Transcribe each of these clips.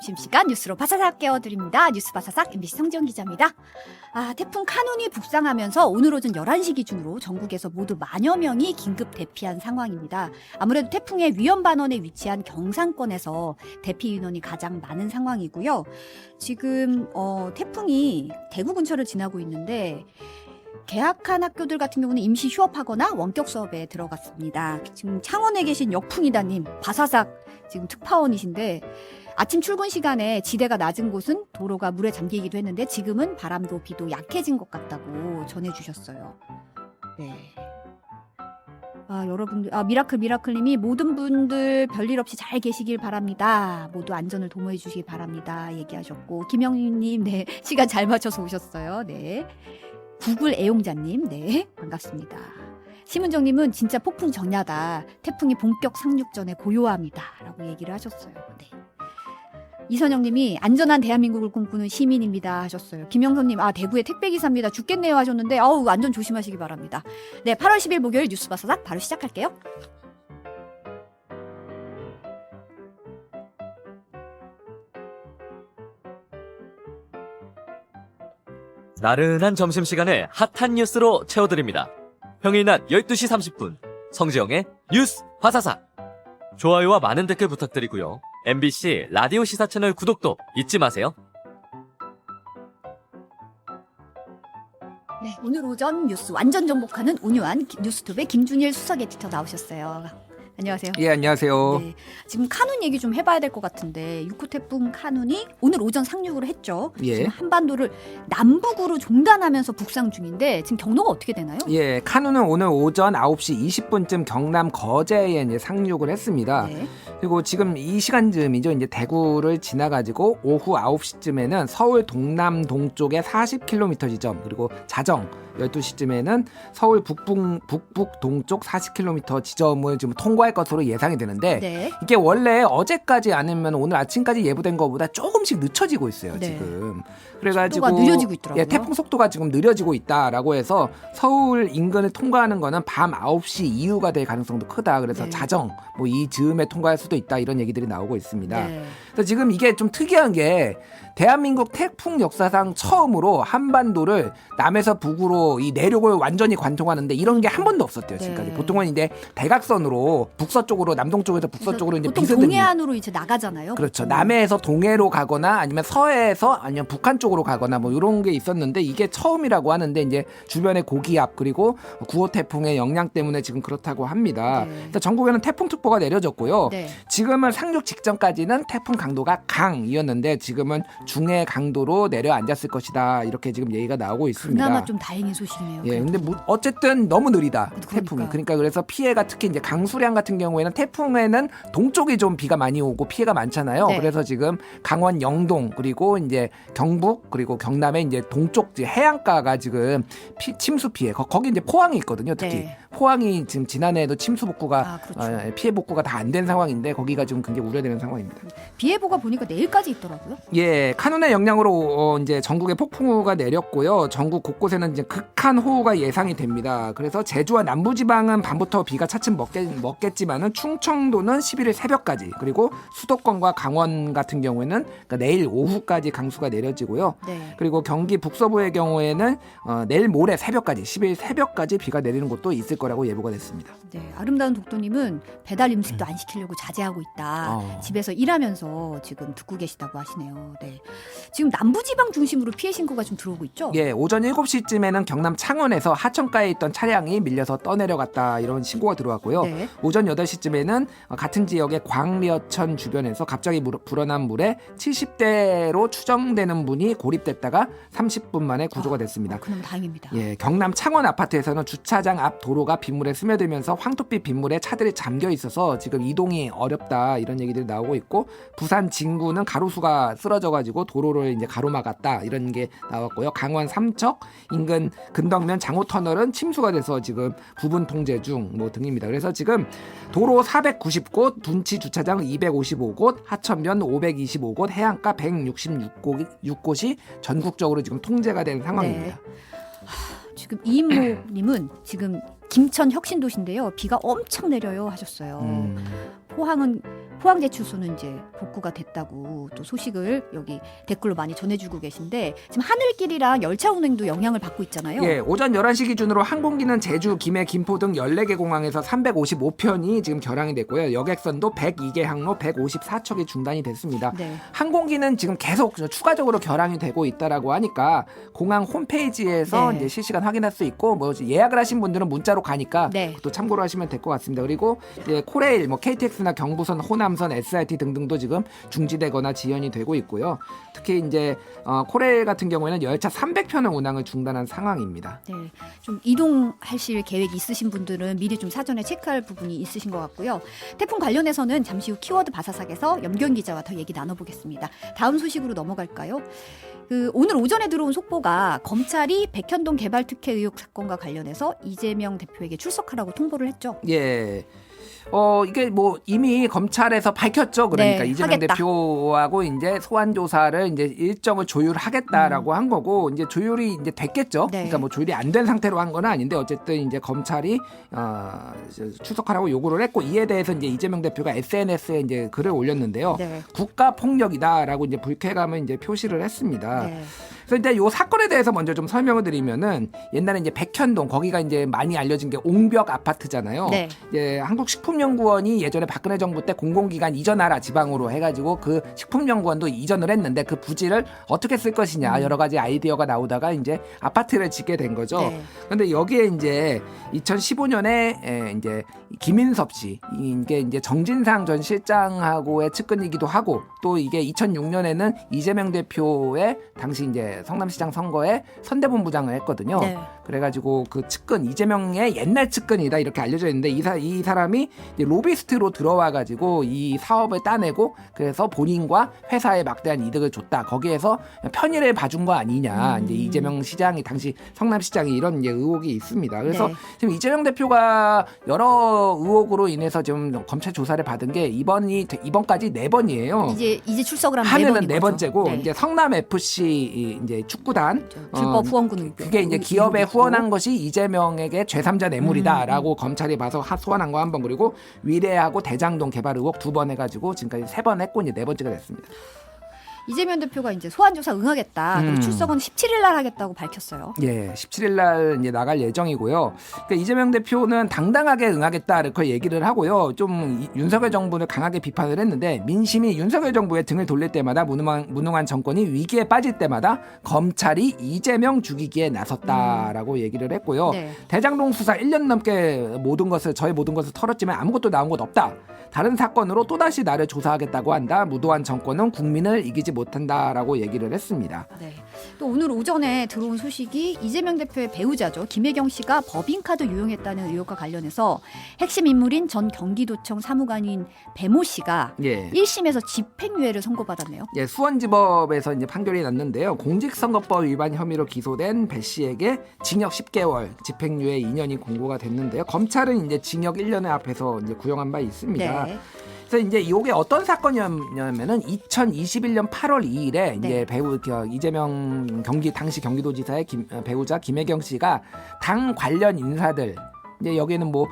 점심시간 뉴스로 바사삭 깨워드립니다. 뉴스 바사삭 MBC 성지연 기자입니다. 태풍 카눈이 북상하면서 오늘 오전 11시 기준으로 전국에서 모두 만여 명이 긴급 대피한 상황입니다. 아무래도 태풍의 위험 반원에 위치한 경상권에서 대피 인원이 가장 많은 상황이고요. 지금 태풍이 대구 근처를 지나고 있는데 개학한 학교들 같은 경우는 임시 휴업하거나 원격 수업에 들어갔습니다. 지금 창원에 계신 역풍이다님, 바사삭 지금 특파원이신데 아침 출근 시간에 지대가 낮은 곳은 도로가 물에 잠기기도 했는데 지금은 바람도 비도 약해진 것 같다고 전해주셨어요. 네. 여러분들, 미라클님이 모든 분들 별일 없이 잘 계시길 바랍니다. 모두 안전을 도모해 주시기 바랍니다. 얘기하셨고, 김영희님, 네, 시간 잘 맞춰서 오셨어요. 네. 구글 애용자님, 네, 반갑습니다. 심은정님은 진짜 폭풍 전야다. 태풍이 본격 상륙 전에 고요합니다. 라고 얘기를 하셨어요. 네. 이선영님이 안전한 대한민국을 꿈꾸는 시민입니다 하셨어요. 김영선님, 대구의 택배기사입니다. 죽겠네요 하셨는데 안전 조심하시기 바랍니다. 네, 8월 10일 목요일 뉴스 바사삭 바로 시작할게요. 나른한 점심시간에 핫한 뉴스로 채워드립니다. 평일 낮 12시 30분 성지영의 뉴스 바사삭. 좋아요와 많은 댓글 부탁드리고요. MBC 라디오 시사 채널 구독도 잊지 마세요. 네, 오늘 오전 뉴스 완전 정복하는 온유한 뉴스톱의 김준일 수석 에디터 나오셨어요. 안녕하세요. 예, 안녕하세요. 네, 지금 카눈 얘기 좀 해봐야 될 것 같은데 6호 태풍 카눈이 오늘 오전 상륙을 했죠. 예. 지금 한반도를 남북으로 종단하면서 북상 중인데 지금 경로가 어떻게 되나요? 예, 카눈은 오늘 오전 9시 20분쯤 경남 거제에 이제 상륙을 했습니다. 네. 그리고 지금 이 시간쯤이죠. 이제 대구를 지나가지고 오후 9시쯤에는 서울 동남 동쪽에 40km 지점, 그리고 자정 12시쯤에는 서울 북북 동쪽 40km 지점을 지금 통과할 것으로 예상이 되는데 네. 이게 원래 어제까지 아니면 오늘 아침까지 예보된 것보다 조금씩 늦춰지고 있어요. 네. 지금. 그래가지고 속도가 느려지고 있더라고요. 예, 태풍 속도가 지금 느려지고 있다라고 해서 서울 인근을 통과하는 거는 밤 9시 이후가 될 가능성도 크다. 그래서 네. 자정 뭐 이 즈음에 통과할 수도 있다. 이런 얘기들이 나오고 있습니다. 네. 그래서 지금 이게 좀 특이한 게 대한민국 태풍 역사상 처음으로 한반도를 남에서 북으로 이 내륙을 완전히 관통하는데 이런 게 한 번도 없었대요. 지금까지. 네. 보통은 이제 대각선으로 북서쪽으로 남동쪽에서 북서쪽으로 이제 보통 비스듬히 동해안으로 이제 나가잖아요. 그렇죠. 보통. 남해에서 동해로 가거나 아니면 서해에서 아니면 북한 쪽으로 가거나 뭐 이런 게 있었는데 이게 처음이라고 하는데 이제 주변의 고기압 그리고 9호 태풍의 영향 때문에 지금 그렇다고 합니다. 네. 그래서 전국에는 태풍특보가 내려졌고요. 네. 지금은 상륙 직전까지는 태풍 강도가 강이었는데 지금은 중해 강도로 내려앉았을 것이다. 이렇게 지금 얘기가 나오고 있습니다. 그나마 좀 다행인 소식이네요. 예, 근데 어쨌든 너무 느리다. 그러니까. 태풍이. 그러니까 그래서 피해가 특히 이제 강수량 같은 경우에는 태풍에는 동쪽이 좀 비가 많이 오고 피해가 많잖아요. 네. 그래서 지금 강원 영동 그리고 이제 경북 그리고 경남의 이제 동쪽 해안가가 지금 침수 피해. 거기 이제 포항이 있거든요. 특히 네. 포항이 지금 지난해에도 침수 복구가 그렇죠. 피해 복구가 다 안 된 상황인데 거기가 지금 굉장히 우려되는 상황입니다. 비 예보가 보니까 내일까지 있더라고요. 예, 카눈의 영향으로 이제 전국에 폭풍우가 내렸고요. 전국 곳곳에는 이제 극한 호우가 예상이 됩니다. 그래서 제주와 남부지방은 밤부터 비가 차츰 먹겠지만은 충청도는 11일 새벽까지 그리고 수도권과 강원 같은 경우에는 그러니까 내일 오후까지 강수가 내려지고요. 네. 그리고 경기 북서부의 경우에는 내일 모레 새벽까지 10일 새벽까지 비가 내리는 곳도 있을 거라고 예보가 됐습니다. 네, 아름다운 독도님은 배달 음식도 안 시키려고 자제하고 있다. 집에서 일하면서 지금 듣고 계시다고 하시네요. 네, 지금 남부지방 중심으로 피해 신고가 좀 들어오고 있죠? 예, 오전 7시쯤에는 경남 창원에서 하천가에 있던 차량이 밀려서 떠내려갔다 이런 신고가 들어왔고요. 네. 오전 8시쯤에는 같은 지역의 광리어천 주변에서 갑자기 불어난 물에 70대로 추정되는 분이 고립됐다가 30분 만에 구조가 됐습니다. 그럼 다행입니다. 예, 경남 창원 아파트에서는 주차장 앞 도로가 빗물에 스며들면서 황토빛 빗물에 차들이 잠겨 있어서 지금 이동이 어렵다 이런 얘기들이 나오고 있고 부산 진구는 가로수가 쓰러져가지고 도로를 이제 가로막았다 이런 게 나왔고요. 강원 삼척 인근 근덕면 장호터널은 침수가 돼서 지금 부분 통제 중 뭐 등입니다. 그래서 지금 도로 490곳, 둔치 주차장 255곳, 하천면 525곳, 해안가 166곳이 전국적으로 지금 통제가 된 상황입니다. 네. 지금 이인모님은 지금 김천 혁신도시인데요. 비가 엄청 내려요 하셨어요. 포항은 포항제철소는 이제 복구가 됐다고 또 소식을 여기 댓글로 많이 전해주고 계신데 지금 하늘길이랑 열차 운행도 영향을 받고 있잖아요. 예, 오전 11시 기준으로 항공기는 제주, 김해, 김포 등 14개 공항에서 355편이 지금 결항이 됐고요. 여객선도 102개 항로 154척이 중단이 됐습니다. 네. 항공기는 지금 계속 추가적으로 결항이 되고 있다라고 하니까 공항 홈페이지에서 네. 이제 실시간 확인할 수 있고 뭐 예약을 하신 분들은 문자로 가니까 네. 또 참고로 하시면 될 것 같습니다. 그리고 이제 코레일, 뭐 KTX나 경부선, 호남선, SRT 등등도 지금 중지되거나 지연이 되고 있고요. 특히 이제 코레일 같은 경우에는 열차 300편의 운항을 중단한 상황입니다. 네, 좀 이동하실 계획 있으신 분들은 미리 좀 사전에 체크할 부분이 있으신 것 같고요. 태풍 관련해서는 잠시 후 키워드 바사삭에서 염경 기자와 더 얘기 나눠보겠습니다. 다음 소식으로 넘어갈까요? 오늘 오전에 들어온 속보가 검찰이 백현동 개발특혜 의혹 사건과 관련해서 이재명 대표에게 출석하라고 통보를 했죠. 예. 이게 뭐 이미 검찰에서 밝혔죠. 그러니까 네, 이재명 하겠다. 대표하고 이제 소환 조사를 이제 일정을 조율하겠다라고 한 거고 이제 조율이 이제 됐겠죠. 네. 그러니까 뭐 조율이 안 된 상태로 한 건 아닌데 어쨌든 이제 검찰이 출석하라고 요구를 했고 이에 대해서 이제 이재명 대표가 SNS에 이제 글을 올렸는데요. 네. 국가 폭력이다라고 이제 불쾌감을 이제 표시를 했습니다. 네. 그래서 이제 요 사건에 대해서 먼저 좀 설명을 드리면은 옛날에 이제 백현동 거기가 이제 많이 알려진 게 옹벽 아파트잖아요. 네. 이제 한국식품연구원이 예전에 박근혜 정부 때 공공기관 이전하라 지방으로 해가지고 그 식품연구원도 이전을 했는데 그 부지를 어떻게 쓸 것이냐 여러 가지 아이디어가 나오다가 이제 아파트를 짓게 된 거죠. 네. 그런데 여기에 이제 2015년에 이제 김인섭 씨 이게 이제 정진상 전 실장하고의 측근이기도 하고 또 이게 2006년에는 이재명 대표의 당시 이제 성남시장 선거에 선대본부장을 했거든요. 네. 그래가지고 그 측근 이재명의 옛날 측근이다 이렇게 알려져 있는데 이 사람이 이제 로비스트로 들어와가지고 이 사업을 따내고 그래서 본인과 회사에 막대한 이득을 줬다. 거기에서 편의를 봐준 거 아니냐. 이제 이재명 시장이 당시 성남시장이 이런 이제 의혹이 있습니다. 그래서 네. 지금 이재명 대표가 여러 의혹으로 인해서 지금 검찰 조사를 받은 게 이번까지 4번이에요. 이제 출석을 하면 하면은 4번인 거죠. 4번째고 네. 이제 성남 FC 이제 축구단 불법 후원금 의혹. 그게 이제 기업에 후원한 것이 이재명에게 제3자 뇌물이다라고 검찰이 봐서 소환한 거 한 번 그리고 위례하고 대장동 개발 의혹 2번 해가지고 지금까지 3번 했고 이제 4번째가 됐습니다. 이재명 대표가 이제 소환 조사 응하겠다. 그리고 출석은 17일 날 하겠다고 밝혔어요. 예, 17일 날 이제 나갈 예정이고요. 그러니까 이재명 대표는 당당하게 응하겠다 이렇게 얘기를 하고요. 좀 윤석열 정부를 강하게 비판을 했는데 민심이 윤석열 정부에 등을 돌릴 때마다 무능한 정권이 위기에 빠질 때마다 검찰이 이재명 죽이기에 나섰다라고 얘기를 했고요. 네. 대장동 수사 1년 넘게 저의 모든 것을 털었지만 아무것도 나온 것 없다. 다른 사건으로 또다시 나를 조사하겠다고 한다. 무도한 정권은 국민을 이기지 못한다라고 얘기를 했습니다. 네. 또 오늘 오전에 들어온 소식이 이재명 대표의 배우자죠. 김혜경 씨가 법인카드 유용했다는 의혹과 관련해서 핵심 인물인 전 경기도청 사무관인 배모 씨가 예. 1심에서 집행유예를 선고받았네요. 예, 수원지법에서 이제 판결이 났는데요. 공직선거법 위반 혐의로 기소된 배 씨에게 징역 10개월, 집행유예 2년이 공고가 됐는데요. 검찰은 이제 징역 1년을 앞에서 이제 구형한 바 있습니다. 네. 그래서 이제 이게 어떤 사건이냐면은 2021년 8월 2일에 네. 이제 이재명 당시 경기도지사의 배우자 김혜경 씨가 당 관련 인사들 이제 여기에는 뭐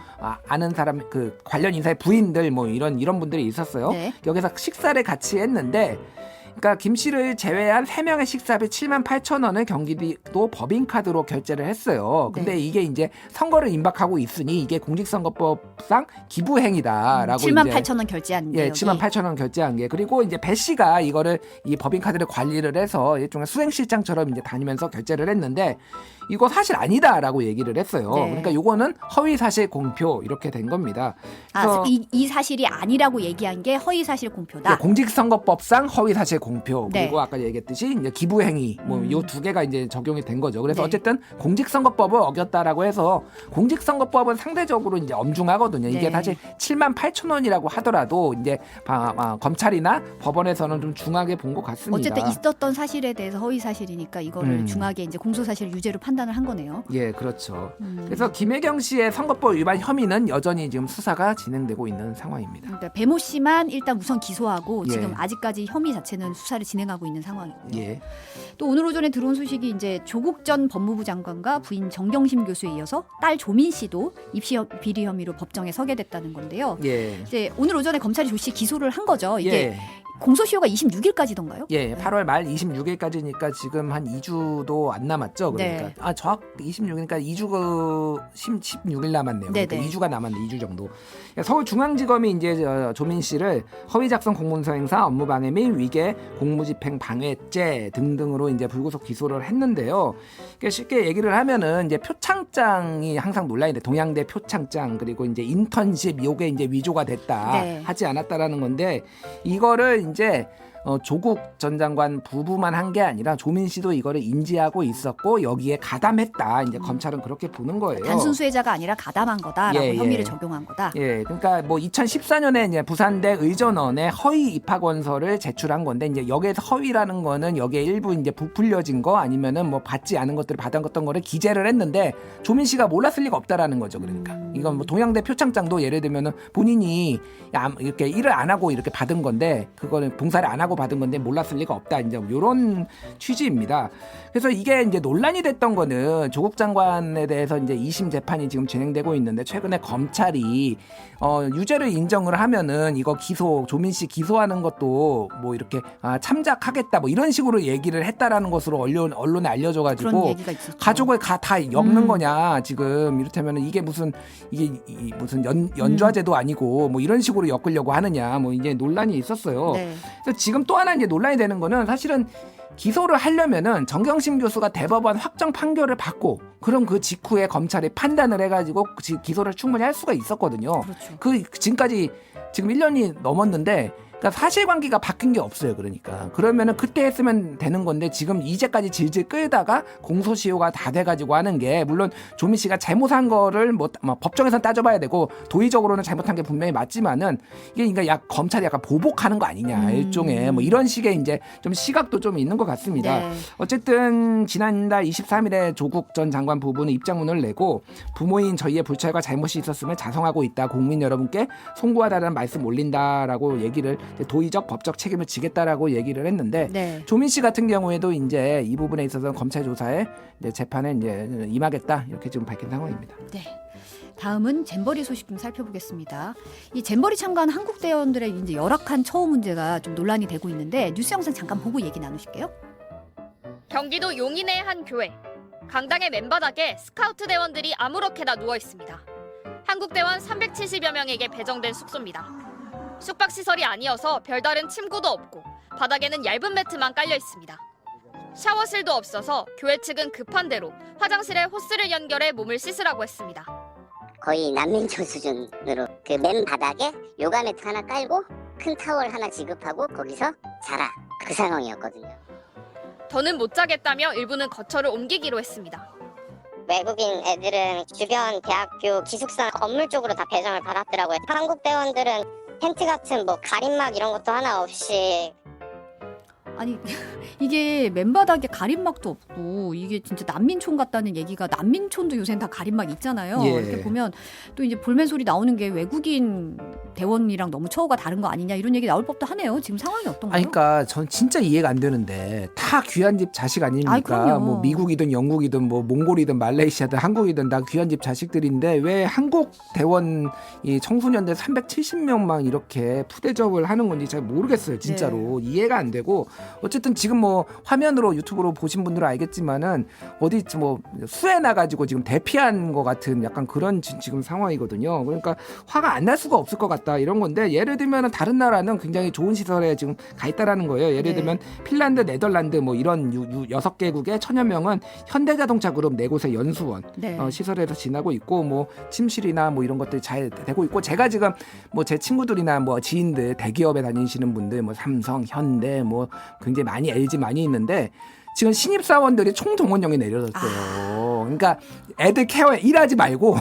아는 사람 그 관련 인사의 부인들 뭐 이런 분들이 있었어요. 네. 여기서 식사를 같이 했는데 그러니까 김 씨를 제외한 3명의 식사비 78,000원을 경기도 법인카드로 결제를 했어요. 근데 네. 이게 이제 선거를 임박하고 있으니 이게 공직선거법상 기부행위다라고 78,000원 결제한 예, 내역이. 78,000원 결제한 게 그리고 이제 배 씨가 이거를 이 법인카드를 관리를 해서 일종의 수행실장처럼 이제 다니면서 결제를 했는데 이거 사실 아니다라고 얘기를 했어요. 네. 그러니까 이거는 허위사실 공표 이렇게 된 겁니다. 그래서 이 사실이 아니라고 얘기한 게 허위사실 공표다. 예, 공직선거법상 허위사실 공표 네. 그리고 아까 얘기했듯이 이제 기부행위 뭐 요 두 개가 이제 적용이 된 거죠. 그래서 네. 어쨌든 공직선거법을 어겼다라고 해서 공직선거법은 상대적으로 이제 엄중하거든요. 이게 네. 사실 78,000원이라고 하더라도 이제 검찰이나 법원에서는 좀 중하게 본 것 같습니다. 어쨌든 있었던 사실에 대해서 허위사실이니까 이거를 중하게 이제 공소사실 유죄로 판단을 한 거네요. 예, 그렇죠. 그래서 김혜경 씨의 선거법 위반 혐의는 여전히 지금 수사가 진행되고 있는 상황입니다. 그러니까 배모 씨만 일단 우선 기소하고 예. 지금 아직까지 혐의 자체는 수사를 진행하고 있는 상황이고요. 예. 또 오늘 오전에 들어온 소식이 이제 조국 전 법무부 장관과 부인 정경심 교수에 이어서 딸 조민 씨도 입시 비리 혐의로 법정에 서게 됐다는 건데요. 예. 이제 오늘 오전에 검찰이 조 씨 기소를 한 거죠. 이게 예. 공소시효가 26일까지던가요? 예, 8월 말 26일까지니까 지금 한 2주도 안 남았죠. 그러니까 네. 정확 26일니까 2주 16일 남았네요. 그러니까 네네. 2주가 남았네. 2주 정도. 서울중앙지검이 이제 조민 씨를 허위 작성 공문서 행사, 업무방해 및 위계 공무집행 방해죄 등등으로 이제 불구속 기소를 했는데요. 그러니까 쉽게 얘기를 하면은 이제 표창장이 항상 논란이 돼. 동양대 표창장 그리고 이제 인턴십 요게 이제 위조가 됐다. 네. 하지 않았다라는 건데 이거를 이제 조국 전 장관 부부만 한 게 아니라 조민 씨도 이거를 인지하고 있었고 여기에 가담했다. 이제 검찰은 그렇게 보는 거예요. 단순 수혜자가 아니라 가담한 거다라고 예, 예. 혐의를 적용한 거다. 예, 그러니까 뭐 2014년에 이제 부산대 의전원에 허위 입학원서를 제출한 건데 이제 여기에서 허위라는 거는 여기에 일부 이제 부풀려진 거 아니면은 뭐 받지 않은 것들을 받았던 거를 기재를 했는데 조민 씨가 몰랐을 리가 없다라는 거죠. 그러니까 이건 뭐 동양대 표창장도 예를 들면은 본인이 이렇게 일을 안 하고 이렇게 받은 건데 그거는 봉사를 안 하고 받은 건데 몰랐을 리가 없다. 이제 이런 취지입니다. 그래서 이게 이제 논란이 됐던 거는 조국 장관에 대해서 이제 2심 재판이 지금 진행되고 있는데 최근에 검찰이 유죄를 인정을 하면은 이거 조민 씨 기소하는 것도 뭐 이렇게 참작하겠다 뭐 이런 식으로 얘기를 했다라는 것으로 언론에 알려져가지고 그런 얘기가 있었죠. 가족을 다 엮는 거냐 지금 이렇다면 이게 무슨 연좌제도 아니고 뭐 이런 식으로 엮으려고 하느냐 뭐 이제 논란이 있었어요. 네. 그래서 지금 또 하나 이제 논란이 되는 거는 사실은 기소를 하려면은 정경심 교수가 대법원 확정 판결을 받고 그럼 그 직후에 검찰이 판단을 해가지고 기소를 충분히 할 수가 있었거든요. 그렇죠. 지금까지 지금 1년이 넘었는데 그러니까 사실관계가 바뀐 게 없어요. 그러면은 그때 했으면 되는 건데 지금 이제까지 질질 끌다가 공소시효가 다 돼가지고 하는 게 물론 조민 씨가 잘못한 거를 뭐 법정에서 따져봐야 되고 도의적으로는 잘못한 게 분명히 맞지만은 이게 그러니까 검찰이 약간 보복하는 거 아니냐 일종의 뭐 이런 식의 이제 좀 시각도 좀 있는 것 같습니다. 네. 어쨌든 지난달 23일에 조국 전 장관 부부는 입장문을 내고 부모인 저희의 불찰과 잘못이 있었음을 자성하고 있다. 국민 여러분께 송구하다는 말씀 올린다라고 얘기를 도의적 법적 책임을 지겠다라고 얘기를 했는데 네. 조민 씨 같은 경우에도 이제 이 부분에 있어서 검찰 조사에 이제 재판에 이제 임하겠다 이렇게 지금 밝힌 상황입니다. 네. 다음은 잼버리 소식 좀 살펴보겠습니다. 이 잼버리 참가한 한국 대원들의 이제 열악한 처우 문제가 좀 논란이 되고 있는데 뉴스 영상 잠깐 보고 얘기 나누실게요. 경기도 용인의 한 교회. 강당의 맨바닥에 스카우트 대원들이 아무렇게나 누워 있습니다. 한국 대원 370여 명에게 배정된 숙소입니다. 숙박시설이 아니어서 별다른 침구도 없고 바닥에는 얇은 매트만 깔려 있습니다. 샤워실도 없어서 교회 측은 급한 대로 화장실에 호스를 연결해 몸을 씻으라고 했습니다. 거의 난민촌 수준으로 그 맨 바닥에 요가 매트 하나 깔고 큰 타월 하나 지급하고 거기서 자라 그 상황이었거든요. 더는 못 자겠다며 일부는 거처를 옮기기로 했습니다. 외국인 애들은 주변 대학교 기숙사 건물 쪽으로 다 배정을 받았더라고요. 한국 대원들은 텐트 같은 뭐 가림막 이런 것도 하나 없이 아니 이게 맨바닥에 가림막도 없고 이게 진짜 난민촌 같다는 얘기가 난민촌도 요새는 다 가림막 있잖아요. 예. 이렇게 보면 또 이제 볼멘 소리 나오는 게 외국인 대원이랑 너무 처우가 다른 거 아니냐 이런 얘기 나올 법도 하네요. 지금 상황이 어떤가요? 그러니까 전 진짜 이해가 안 되는데 다 귀한 집 자식 아닙니까? 그럼요. 뭐 미국이든 영국이든 뭐 몽골이든 말레이시아든 한국이든 다 귀한 집 자식들인데 왜 한국 대원 이 청소년들 370명만 이렇게 푸대접을 하는 건지 잘 모르겠어요. 진짜로 이해가 안 되고 어쨌든 지금 뭐 화면으로 유튜브로 보신 분들은 알겠지만은 어디 뭐 수해 나가지고 지금 대피한 것 같은 약간 그런 지금 상황이거든요. 그러니까 화가 안 날 수가 없을 것 같다 이런 건데 예를 들면 다른 나라는 굉장히 좋은 시설에 지금 가 있다라는 거예요. 예를 네. 들면 핀란드, 네덜란드 뭐 이런 6개국의 1000여 명은 현대자동차 그룹 4곳의 연수원 네. 시설에서 지나고 있고 뭐 침실이나 뭐 이런 것들이 잘 되고 있고 제가 지금 뭐 제 친구들이나 뭐 지인들 대기업에 다니시는 분들 뭐 삼성, 현대 뭐 굉장히 많이 LG 많이 있는데 지금 신입사원들이 총동원령이 내려졌어요. 그러니까 애들 케어해. 일하지 말고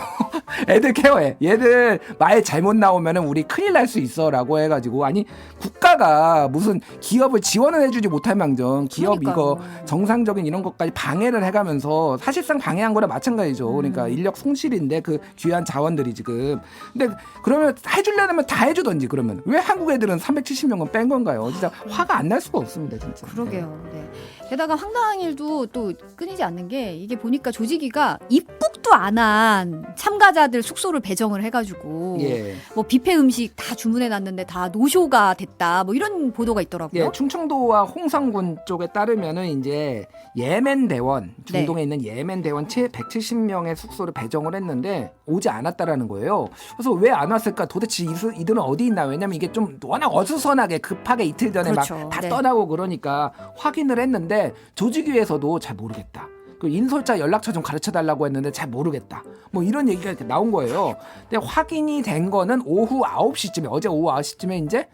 애들 케어해. 얘들 말 잘못 나오면은 우리 큰일 날 수 있어라고 해가지고 아니 국가가 무슨 기업을 지원을 해주지 못할 망정 기업 그러니까요. 이거 정상적인 이런 것까지 방해를 해가면서 사실상 방해한 거랑 마찬가지죠. 그러니까 인력 손실인데 그 귀한 자원들이 지금. 근데 그러면 해주려면 다 해주던지 그러면 왜 한국 애들은 370명은 뺀 건가요? 진짜 화가 안 날 수가 없습니다, 진짜. 그러게요. 네. 게다가 황당한 일도 또 끊이지 않는 게 이게 보니까 조직위가 입국도 안 한 참가자들 숙소를 배정을 해가지고 예. 뭐 뷔페 음식 다 주문해놨는데 다 노쇼가 됐다. 뭐 이런 보도가 있더라고요. 예, 충청도와 홍성군 쪽에 따르면은 이제 예멘 대원 중동에 있는 예멘 대원 170명의 숙소를 배정을 했는데 오지 않았다라는 거예요. 그래서 왜 안 왔을까? 도대체 이들은 어디 있나? 왜냐면 이게 좀 워낙 어수선하게 급하게 이틀 전에 그렇죠. 막 다 네. 떠나고 그러니까 확인을 했는데 조직위에서도 잘 모르겠다. 그 인솔자 연락처 좀 가르쳐 달라고 했는데 잘 모르겠다. 뭐 이런 얘기가 이렇게 나온 거예요. 근데 확인이 된 거는 오후 9시쯤에 어제 오후 9시쯤에 이제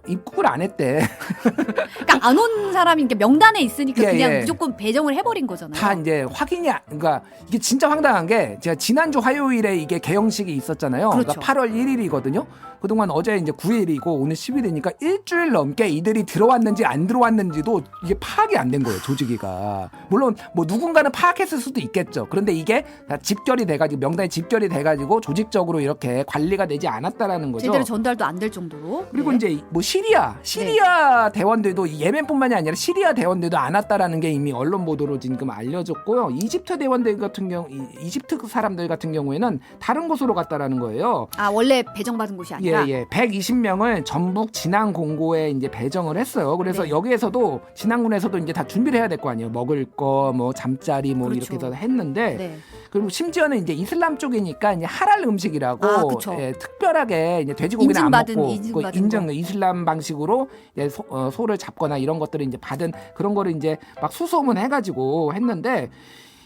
입국을 안 했대. 그러니까 안 온 사람이 이렇게 명단에 있으니까 예, 그냥 예. 무조건 배정을 해버린 거잖아요. 다 이제 확인이 그러니까 이게 진짜 황당한 게 제가 지난주 화요일에 이게 개영식이 있었잖아요. 그렇죠. 그러니까 8월 1일이거든요. 그동안 어제 이제 9일이고 오늘 10일이니까 일주일 넘게 이들이 들어왔는지 안 들어왔는지도 이게 파악이 안 된 거예요. 조직위가. 물론 뭐 누군가는 파악했을 수도 있겠죠. 그런데 이게 다 집결이 돼가지고 명단이 집결이 돼가지고 조직적으로 이렇게 관리가 되지 않았다라는 거죠. 제대로 전달도 안 될 정도로. 그리고 네. 이제 뭐 시리아 대원들도 예멘뿐만이 아니라 시리아 대원들도 안 왔다라는 게 이미 언론 보도로 지금 알려졌고요. 이집트 대원들 같은 경우 이집트 사람들 같은 경우에는 다른 곳으로 갔다라는 거예요. 아 원래 배정받은 곳이 아니라. 예. 120명을 전북 진안 공고에 이제 배정을 했어요. 그래서 네. 여기에서도 진안군에서도 이제 다 준비를 해야 될 거 아니에요. 먹을 거, 뭐 잠자리, 뭐 그렇죠. 이렇게 해서 했는데. 네. 그리고 심지어는 이제 이슬람 쪽이니까 이제 하랄 음식이라고 아, 그쵸. 특별하게 이제 돼지고기는 안 인증받은, 먹고 인증받은 그 인증 거. 이슬람 방식으로 이제 소를 잡거나 이런 것들을 이제 받은 그런 거를 이제 막 수소문 해가지고 했는데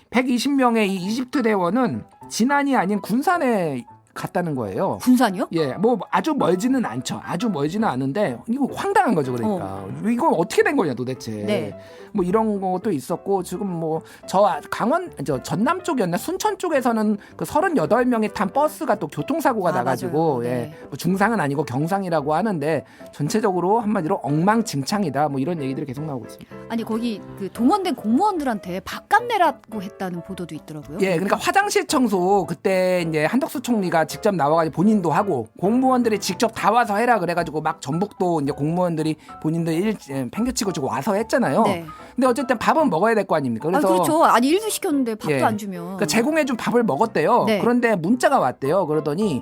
120명의 이 이집트 대원은 진안이 아닌 군산에 갔다는 거예요. 군산이요? 예, 뭐 아주 멀지는 않죠. 아주 멀지는 않은데 이거 황당한 거죠, 그러니까 이거 어떻게 된 거냐 도대체. 네. 뭐 이런 것도 있었고 지금 뭐 저 전남 쪽이었나 순천 쪽에서는 그 38명이 탄 버스가 또 교통사고가 아, 나가지고 맞아요. 예, 네. 뭐 중상은 아니고 경상이라고 하는데 전체적으로 한마디로 엉망진창이다. 뭐 이런 얘기들이 계속 나오고 있습니다. 아니 거기 그 동원된 공무원들한테 밥값 내라고 했다는 보도도 있더라고요. 예, 그러니까 화장실 청소 그때 이제 한덕수 총리가 직접 나와가지고 본인도 하고 공무원들이 직접 다 와서 해라 그래가지고 막 전북도 이제 공무원들이 본인들 팽개치고 지고 와서 했잖아요. 네. 근데 어쨌든 밥은 먹어야 될 거 아닙니까? 그래서 그렇죠. 아니 일도 시켰는데 밥도 예. 안 주면. 그러니까 제공해준 밥을 먹었대요. 네. 그런데 문자가 왔대요. 그러더니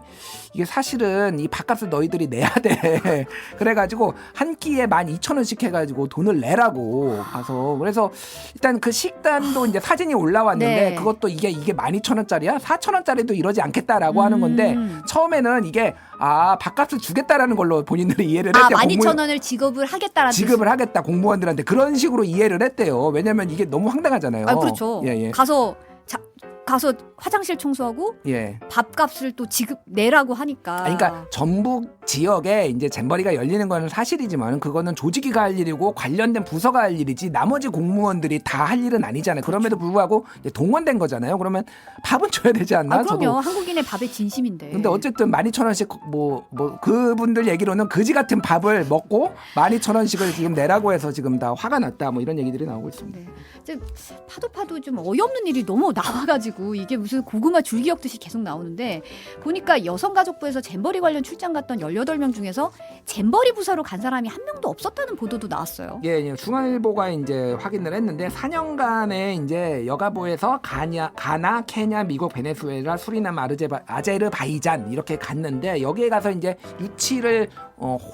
이게 사실은 이 밥값을 너희들이 내야 돼. 그래가지고 한 끼에 12,000원씩 해가지고 돈을 내라고 가서 그래서 일단 그 식단도 이제 사진이 올라왔는데 네. 그것도 이게 12,000원짜리야? 4,000원짜리도 이러지 않겠다라고 하는 건데 처음에는 이게 밥값을 주겠다라는 걸로 본인들이 이해를 했대요. 12,000원을 지급을 하겠다라는 지급을 하겠다 공무원들한테 그런 식으로 이해를 했대요. 왜냐면 이게 너무 황당하잖아요. 아 그렇죠. 예. 가서 화장실 청소하고 예. 밥값을 또 지급 내라고 하니까. 그러니까 전북 지역에 이제 잼버리가 열리는 거는 사실이지만 그거는 조직위가 할 일이고 관련된 부서가 할 일이지 나머지 공무원들이 다 할 일은 아니잖아요. 그럼에도 불구하고 이제 동원된 거잖아요. 그러면 밥은 줘야 되지 않나? 그럼요. 저도. 한국인의 밥의 진심인데. 근데 어쨌든 12,000원씩 뭐 그분들 얘기로는 거지 같은 밥을 먹고 12,000원씩을 지금 내라고 해서 지금 다 화가 났다. 뭐 이런 얘기들이 나오고 있습니다. 네. 이제 파도 좀 어이없는 일이 너무 나와가지고 이게 무슨 고구마 줄기역듯이 계속 나오는데 보니까 여성가족부에서 잼버리 관련 출장 갔던 18명 중에서 잼버리 부서로 간 사람이 한 명도 없었다는 보도도 나왔어요. 예, 중앙일보가 이제 확인을 했는데 4년간의 이제 여가부에서 가나, 케냐, 미국, 베네수엘라, 수리남, 아제르바이잔 이렇게 갔는데 여기에 가서 이제 유치를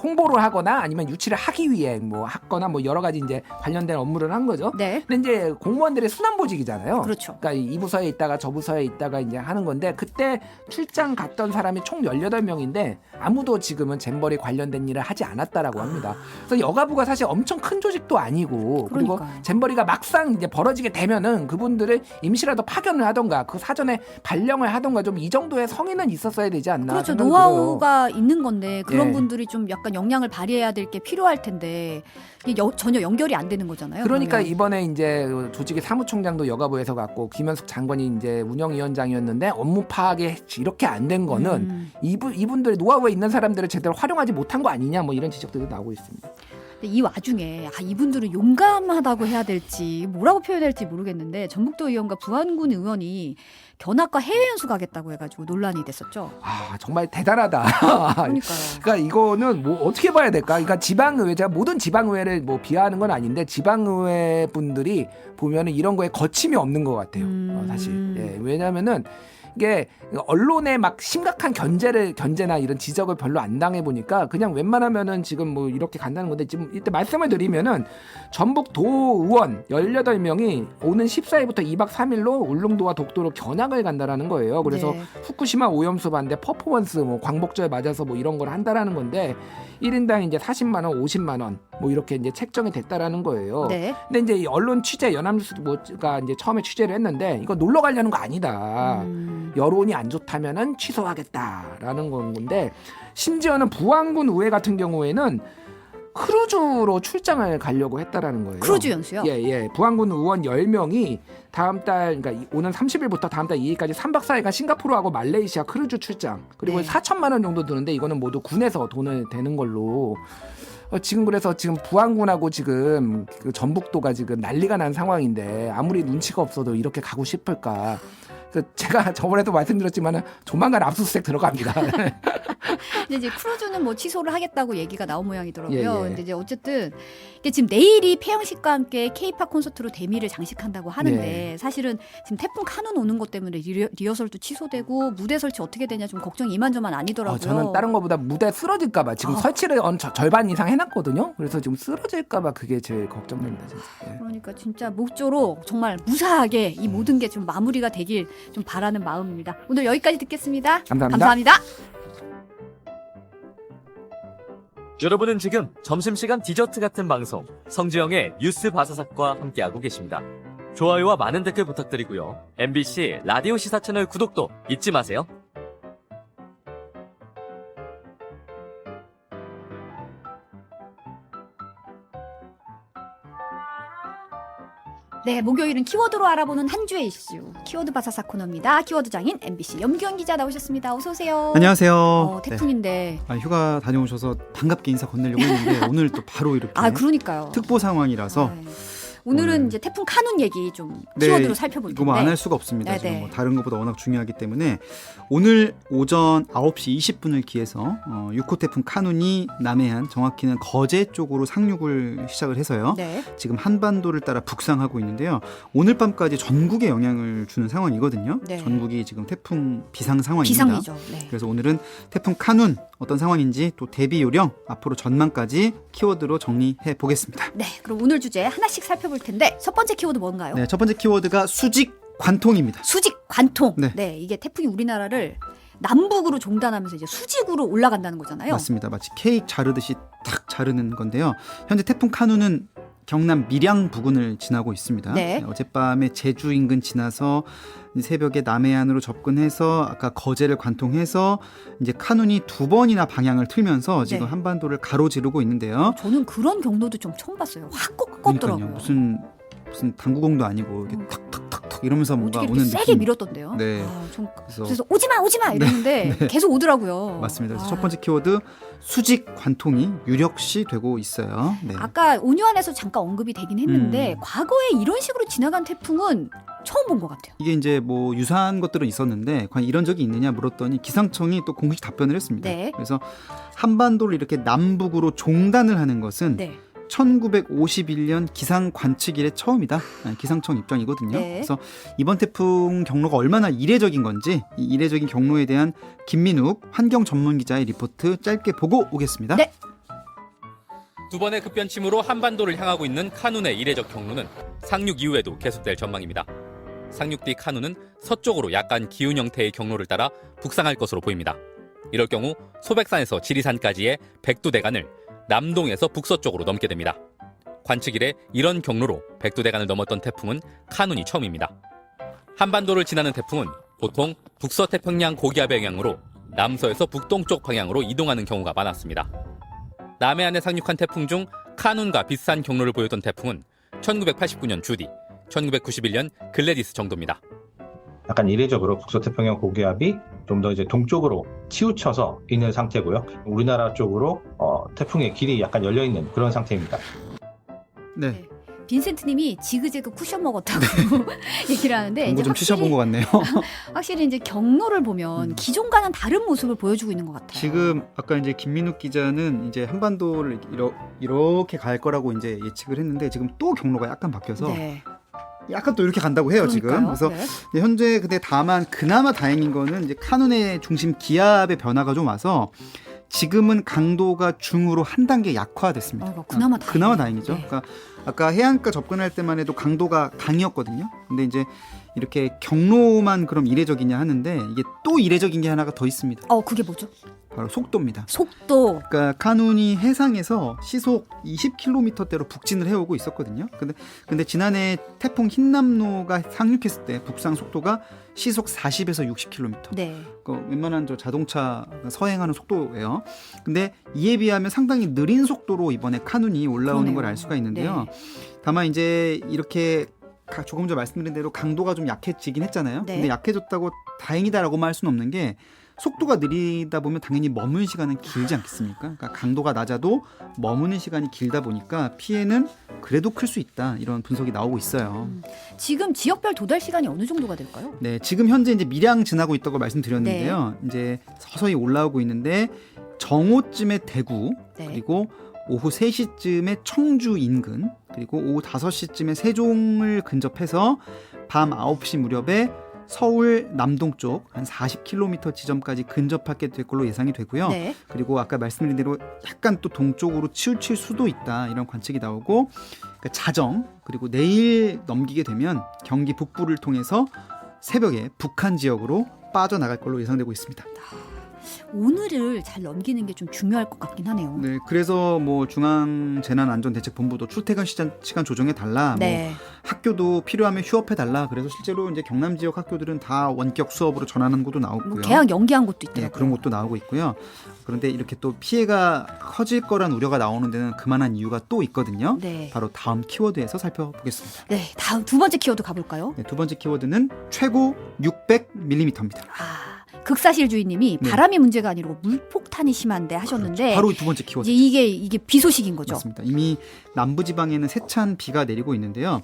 홍보를 하거나 아니면 유치를 하기 위해 뭐 하거나 뭐 여러 가지 이제 관련된 업무를 한 거죠. 네. 근데 이제 공무원들이 순환보직이잖아요. 그렇죠. 그러니까 이 부서에 있다가 저 부서에 있다가 이제 하는 건데 그때 출장 갔던 사람이 총 18명인데 아무도 지금은 잼버리 관련된 일을 하지 않았다라고 합니다. 그래서 여가부가 사실 엄청 큰 조직도 아니고 그리고 그러니까요. 잼버리가 막상 이제 벌어지게 되면은 그분들을 임시라도 파견을 하던가 그 사전에 발령을 하던가 좀 이 정도의 성의는 있었어야 되지 않나. 그렇죠. 생각이 노하우가 있는 건데 그런 예. 분들이 좀 약간 역량을 발휘해야 될 게 필요할 텐데 이게 전혀 연결이 안 되는 거잖아요. 그러니까 그러면. 이번에 이제 조직의 사무총장도 여가부에서 갔고 김현숙 장관이 이제 운영위원장이었는데 업무 파악이 이렇게 안 된 거는 이분들의 노하우에 있는 사람들을 제대로 활용하지 못한 거 아니냐 뭐 이런 지적들도 나오고 있습니다. 근데 이 와중에 이분들은 용감하다고 해야 될지 뭐라고 표현해야 될지 모르겠는데 전북도 의원과 부안군 의원이 견학과 해외 연수 가겠다고 해가지고 논란이 됐었죠. 아 정말 대단하다. 그러니까요. 그러니까 이거는 뭐 어떻게 봐야 될까? 그러니까 지방의회, 제가 모든 지방의회를 뭐 비하하는 건 아닌데 지방의회 분들이 보면은 이런 거에 거침이 없는 것 같아요. 사실. 예, 왜냐하면은 이게 언론에 막 심각한 견제나 이런 지적을 별로 안 당해 보니까 그냥 웬만하면은 지금 뭐 이렇게 간다는 건데 지금 이때 말씀을 드리면은 전북 도의원 18명이 오는 14일부터 2박 3일로 울릉도와 독도로 견학을 간다라는 거예요. 그래서 네. 후쿠시마 오염수 반대 퍼포먼스 뭐 광복절 맞아서 뭐 이런 걸 한다라는 건데 1인당 이제 40만 원, 50만 원 뭐 이렇게 이제 책정이 됐다라는 거예요. 네. 근데 이제 이 언론 취재 연합뉴스가 이제 처음에 취재를 했는데 이거 놀러 가려는 거 아니다. 여론이 안 좋다면은 취소하겠다라는 건데 심지어는 부안군 의회 같은 경우에는 크루즈로 출장을 가려고 했다라는 거예요. 크루즈 연수요? 예. 부안군 의원 10명이 다음 달 그러니까 오는 30일부터 다음 달 2일까지 3박 4일간 싱가포르하고 말레이시아 크루즈 출장. 그리고 네. 4천만 원 정도 드는데 이거는 모두 군에서 돈을 대는 걸로 지금 그래서 지금 부안군하고 지금 그 전북도가 지금 난리가 난 상황인데 아무리 눈치가 없어도 이렇게 가고 싶을까? 그래서 제가 저번에도 말씀드렸지만 조만간 압수수색 들어갑니다. 근데 이제 크루즈는 뭐 취소를 하겠다고 얘기가 나온 모양이더라고요. 예. 근데 이제 어쨌든 이게 지금 내일이 폐영식과 함께 K-팝 콘서트로 대미를 장식한다고 하는데 사실은 지금 태풍 카눈 오는 것 때문에 리허설도 취소되고 무대 설치 어떻게 되냐 좀 걱정이 이만저만 아니더라고요. 저는 다른 것보다 무대 쓰러질까봐 지금 설치를 절반 이상 해놨거든요. 그래서 지금 쓰러질까봐 그게 제일 걱정됩니다. 진짜. 예. 그러니까 진짜 목조로 정말 무사하게 이 모든 게 좀 마무리가 되길 좀 바라는 마음입니다. 오늘 여기까지 듣겠습니다. 감사합니다. 여러분은 지금 점심시간 디저트 같은 방송 성지영의 뉴스 바사삭과 함께하고 계십니다. 좋아요와 많은 댓글 부탁드리고요. MBC 라디오 시사 채널 구독도 잊지 마세요. 네, 목요일은 키워드로 알아보는 한 주의 이슈 키워드 바사삭 코너입니다. 키워드 장인 MBC 염규현 기자 나오셨습니다. 어서 오세요. 안녕하세요. 태풍인데. 네. 휴가 다녀오셔서 반갑게 인사 건네려고 했는데 오늘 또 바로 이렇게 그러니까요. 특보 상황이라서 네. 오늘은 이제 태풍 카눈 얘기 좀 키워드로 살펴볼 텐데. 이거 뭐 안 할 수가 없습니다. 네네. 지금 뭐 다른 것보다 워낙 중요하기 때문에 오늘 오전 9시 20분을 기해서 6호 태풍 카눈이 남해안 정확히는 거제 쪽으로 상륙을 시작을 해서요. 네. 지금 한반도를 따라 북상하고 있는데요. 오늘 밤까지 전국에 영향을 주는 상황이거든요. 네. 전국이 지금 태풍 비상 상황입니다. 비상이죠. 네. 그래서 오늘은 태풍 카눈 어떤 상황인지 또 대비 요령 앞으로 전망까지 키워드로 정리해 보겠습니다. 네, 그럼 오늘 주제 하나씩 살펴볼 텐데 첫 번째 키워드 뭔가요? 네, 첫 번째 키워드가 수직 관통입니다. 수직 관통. 네. 네, 이게 태풍이 우리나라를 남북으로 종단하면서 이제 수직으로 올라간다는 거잖아요. 맞습니다. 마치 케이크 자르듯이 탁 자르는 건데요. 현재 태풍 카눈은 경남 밀양 부근을 지나고 있습니다. 네. 어젯밤에 제주 인근 지나서 새벽에 남해안으로 접근해서 아까 거제를 관통해서 이제 카눈이 두 번이나 방향을 틀면서 지금 네. 한반도를 가로지르고 있는데요. 저는 그런 경로도 좀 처음 봤어요. 확 그러니까요. 꺾더라고요. 무슨 당구공도 아니고 이렇게 탁탁탁탁 이러면서 뭔가 어떻게 오는 이렇게 세게 느낌. 밀었던데요. 네. 그래서 그래서 오지마 이랬는데 네. 계속 오더라고요. 맞습니다. 그래서 아. 첫 번째 키워드 수직 관통이 유력시 되고 있어요. 네. 아까 온유안에서 잠깐 언급이 되긴 했는데 과거에 이런 식으로 지나간 태풍은 처음 본 것 같아요. 이게 이제 뭐 유사한 것들은 있었는데 과연 이런 적이 있느냐 물었더니 기상청이 또 공식 답변을 했습니다. 네. 그래서 한반도를 이렇게 남북으로 종단을 하는 것은 네. 1951년 기상 관측 이래 처음이다. 기상청 입장이거든요. 네. 그래서 이번 태풍 경로가 얼마나 이례적인 건지 이 이례적인 경로에 대한 김민욱 환경 전문 기자의 리포트 짧게 보고 오겠습니다. 네. 두 번의 급변침으로 한반도를 향하고 있는 카눈의 이례적 경로는 상륙 이후에도 계속될 전망입니다. 상륙 뒤 카눈은 서쪽으로 약간 기운 형태의 경로를 따라 북상할 것으로 보입니다. 이럴 경우 소백산에서 지리산까지의 백두대간을 남동에서 북서쪽으로 넘게 됩니다. 관측 이래 이런 경로로 백두대간을 넘었던 태풍은 카눈이 처음입니다. 한반도를 지나는 태풍은 보통 북서태평양 고기압의 영향으로 남서에서 북동쪽 방향으로 이동하는 경우가 많았습니다. 남해안에 상륙한 태풍 중 카눈과 비슷한 경로를 보였던 태풍은 1989년 주디, 1991년 글래디스 정도입니다. 약간 이례적으로 북서태평양 고기압이 좀 더 이제 동쪽으로 치우쳐서 있는 상태고요. 우리나라 쪽으로 태풍의 길이 약간 열려 있는 그런 상태입니다. 네. 빈센트님이 지그재그 쿠션 먹었다고 얘기를 하는데 공부 좀 치셔본 것 같네요. 확실히 이제 경로를 보면 기존과는 다른 모습을 보여주고 있는 것 같아요. 지금 아까 이제 김민욱 기자는 이제 한반도를 이렇게 갈 거라고 이제 예측을 했는데 지금 또 경로가 약간 바뀌어서 네. 약간 또 이렇게 간다고 해요. 지금. 그러니까요. 그래서 네. 현재 근데 다만 그나마 다행인 거는 이제 카눈의 중심 기압의 변화가 좀 와서 지금은 강도가 중으로 한 단계 약화됐습니다. 그나마 그나마 다행이죠. 네. 그러니까 아까 해안가 접근할 때만 해도 강도가 강이었거든요. 근데 이제 이렇게 경로만 그럼 이례적이냐 하는데 이게 또 이례적인 게 하나가 더 있습니다. 그게 뭐죠? 바로 속도입니다. 속도. 그러니까 카눈이 해상에서 시속 20km대로 북진을 해오고 있었거든요. 근데 지난해 태풍 흰남노가 상륙했을 때 북상 속도가 시속 40에서 60km. 네. 웬만한 저 자동차 서행하는 속도예요. 근데 이에 비하면 상당히 느린 속도로 이번에 카눈이 올라오는 그러네요. 걸 알 수가 있는데요. 네. 다만 이제 이렇게 조금 전에 말씀드린 대로 강도가 좀 약해지긴 했잖아요. 네. 근데 약해졌다고 다행이다라고만 할 수는 없는 게 속도가 느리다 보면 당연히 머무는 시간은 길지 않겠습니까? 그러니까 강도가 낮아도 머무는 시간이 길다 보니까 피해는 그래도 클 수 있다. 이런 분석이 나오고 있어요. 지금 지역별 도달 시간이 어느 정도가 될까요? 네, 지금 현재 이제 밀양 지나고 있다고 말씀드렸는데요. 이제 서서히 올라오고 있는데 정오쯤에 대구, 네. 그리고 오후 3시쯤에 청주 인근, 그리고 오후 5시쯤에 세종을 근접해서 밤 9시 무렵에 서울 남동쪽 한 40km 지점까지 근접하게 될 걸로 예상이 되고요. 네. 그리고 아까 말씀드린 대로 약간 또 동쪽으로 치우칠 수도 있다 이런 관측이 나오고, 그러니까 자정 그리고 내일 넘기게 되면 경기 북부를 통해서 새벽에 북한 지역으로 빠져나갈 걸로 예상되고 있습니다. 오늘을 잘 넘기는 게 좀 중요할 것 같긴 하네요. 네, 그래서 뭐 중앙재난안전대책본부도 출퇴근 시간 조정해 달라. 네. 뭐 학교도 필요하면 휴업해 달라. 그래서 실제로 이제 경남 지역 학교들은 다 원격 수업으로 전환하는 곳도 나오고요. 뭐 개학 연기한 곳도 있더라고요. 네, 그런 것도 나오고 있고요. 그런데 이렇게 또 피해가 커질 거란 우려가 나오는 데는 그만한 이유가 또 있거든요. 네. 바로 다음 키워드에서 살펴보겠습니다. 네, 다음 두 번째 키워드 가볼까요? 네, 두 번째 키워드는 최고 600mm입니다. 극사실 주인님이 네. 바람이 문제가 아니고 물폭탄이 심한데 하셨는데 바로 두 번째 키워드. 이제 이게 비 소식인 거죠. 맞습니다. 이미 남부지방에는 세찬 비가 내리고 있는데요.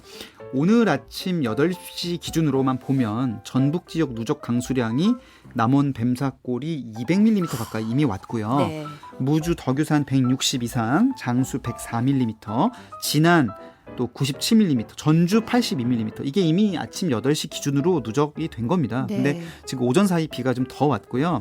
오늘 아침 8시 기준으로만 보면 전북 지역 누적 강수량이 남원 뱀사골이 200mm 가까이 이미 왔고요. 네. 무주 덕유산 160 이상, 장수 104mm, 진안 또 97mm, 전주 82mm 이게 이미 아침 8시 기준으로 누적이 된 겁니다. 네. 근데 지금 오전 사이 비가 좀 더 왔고요.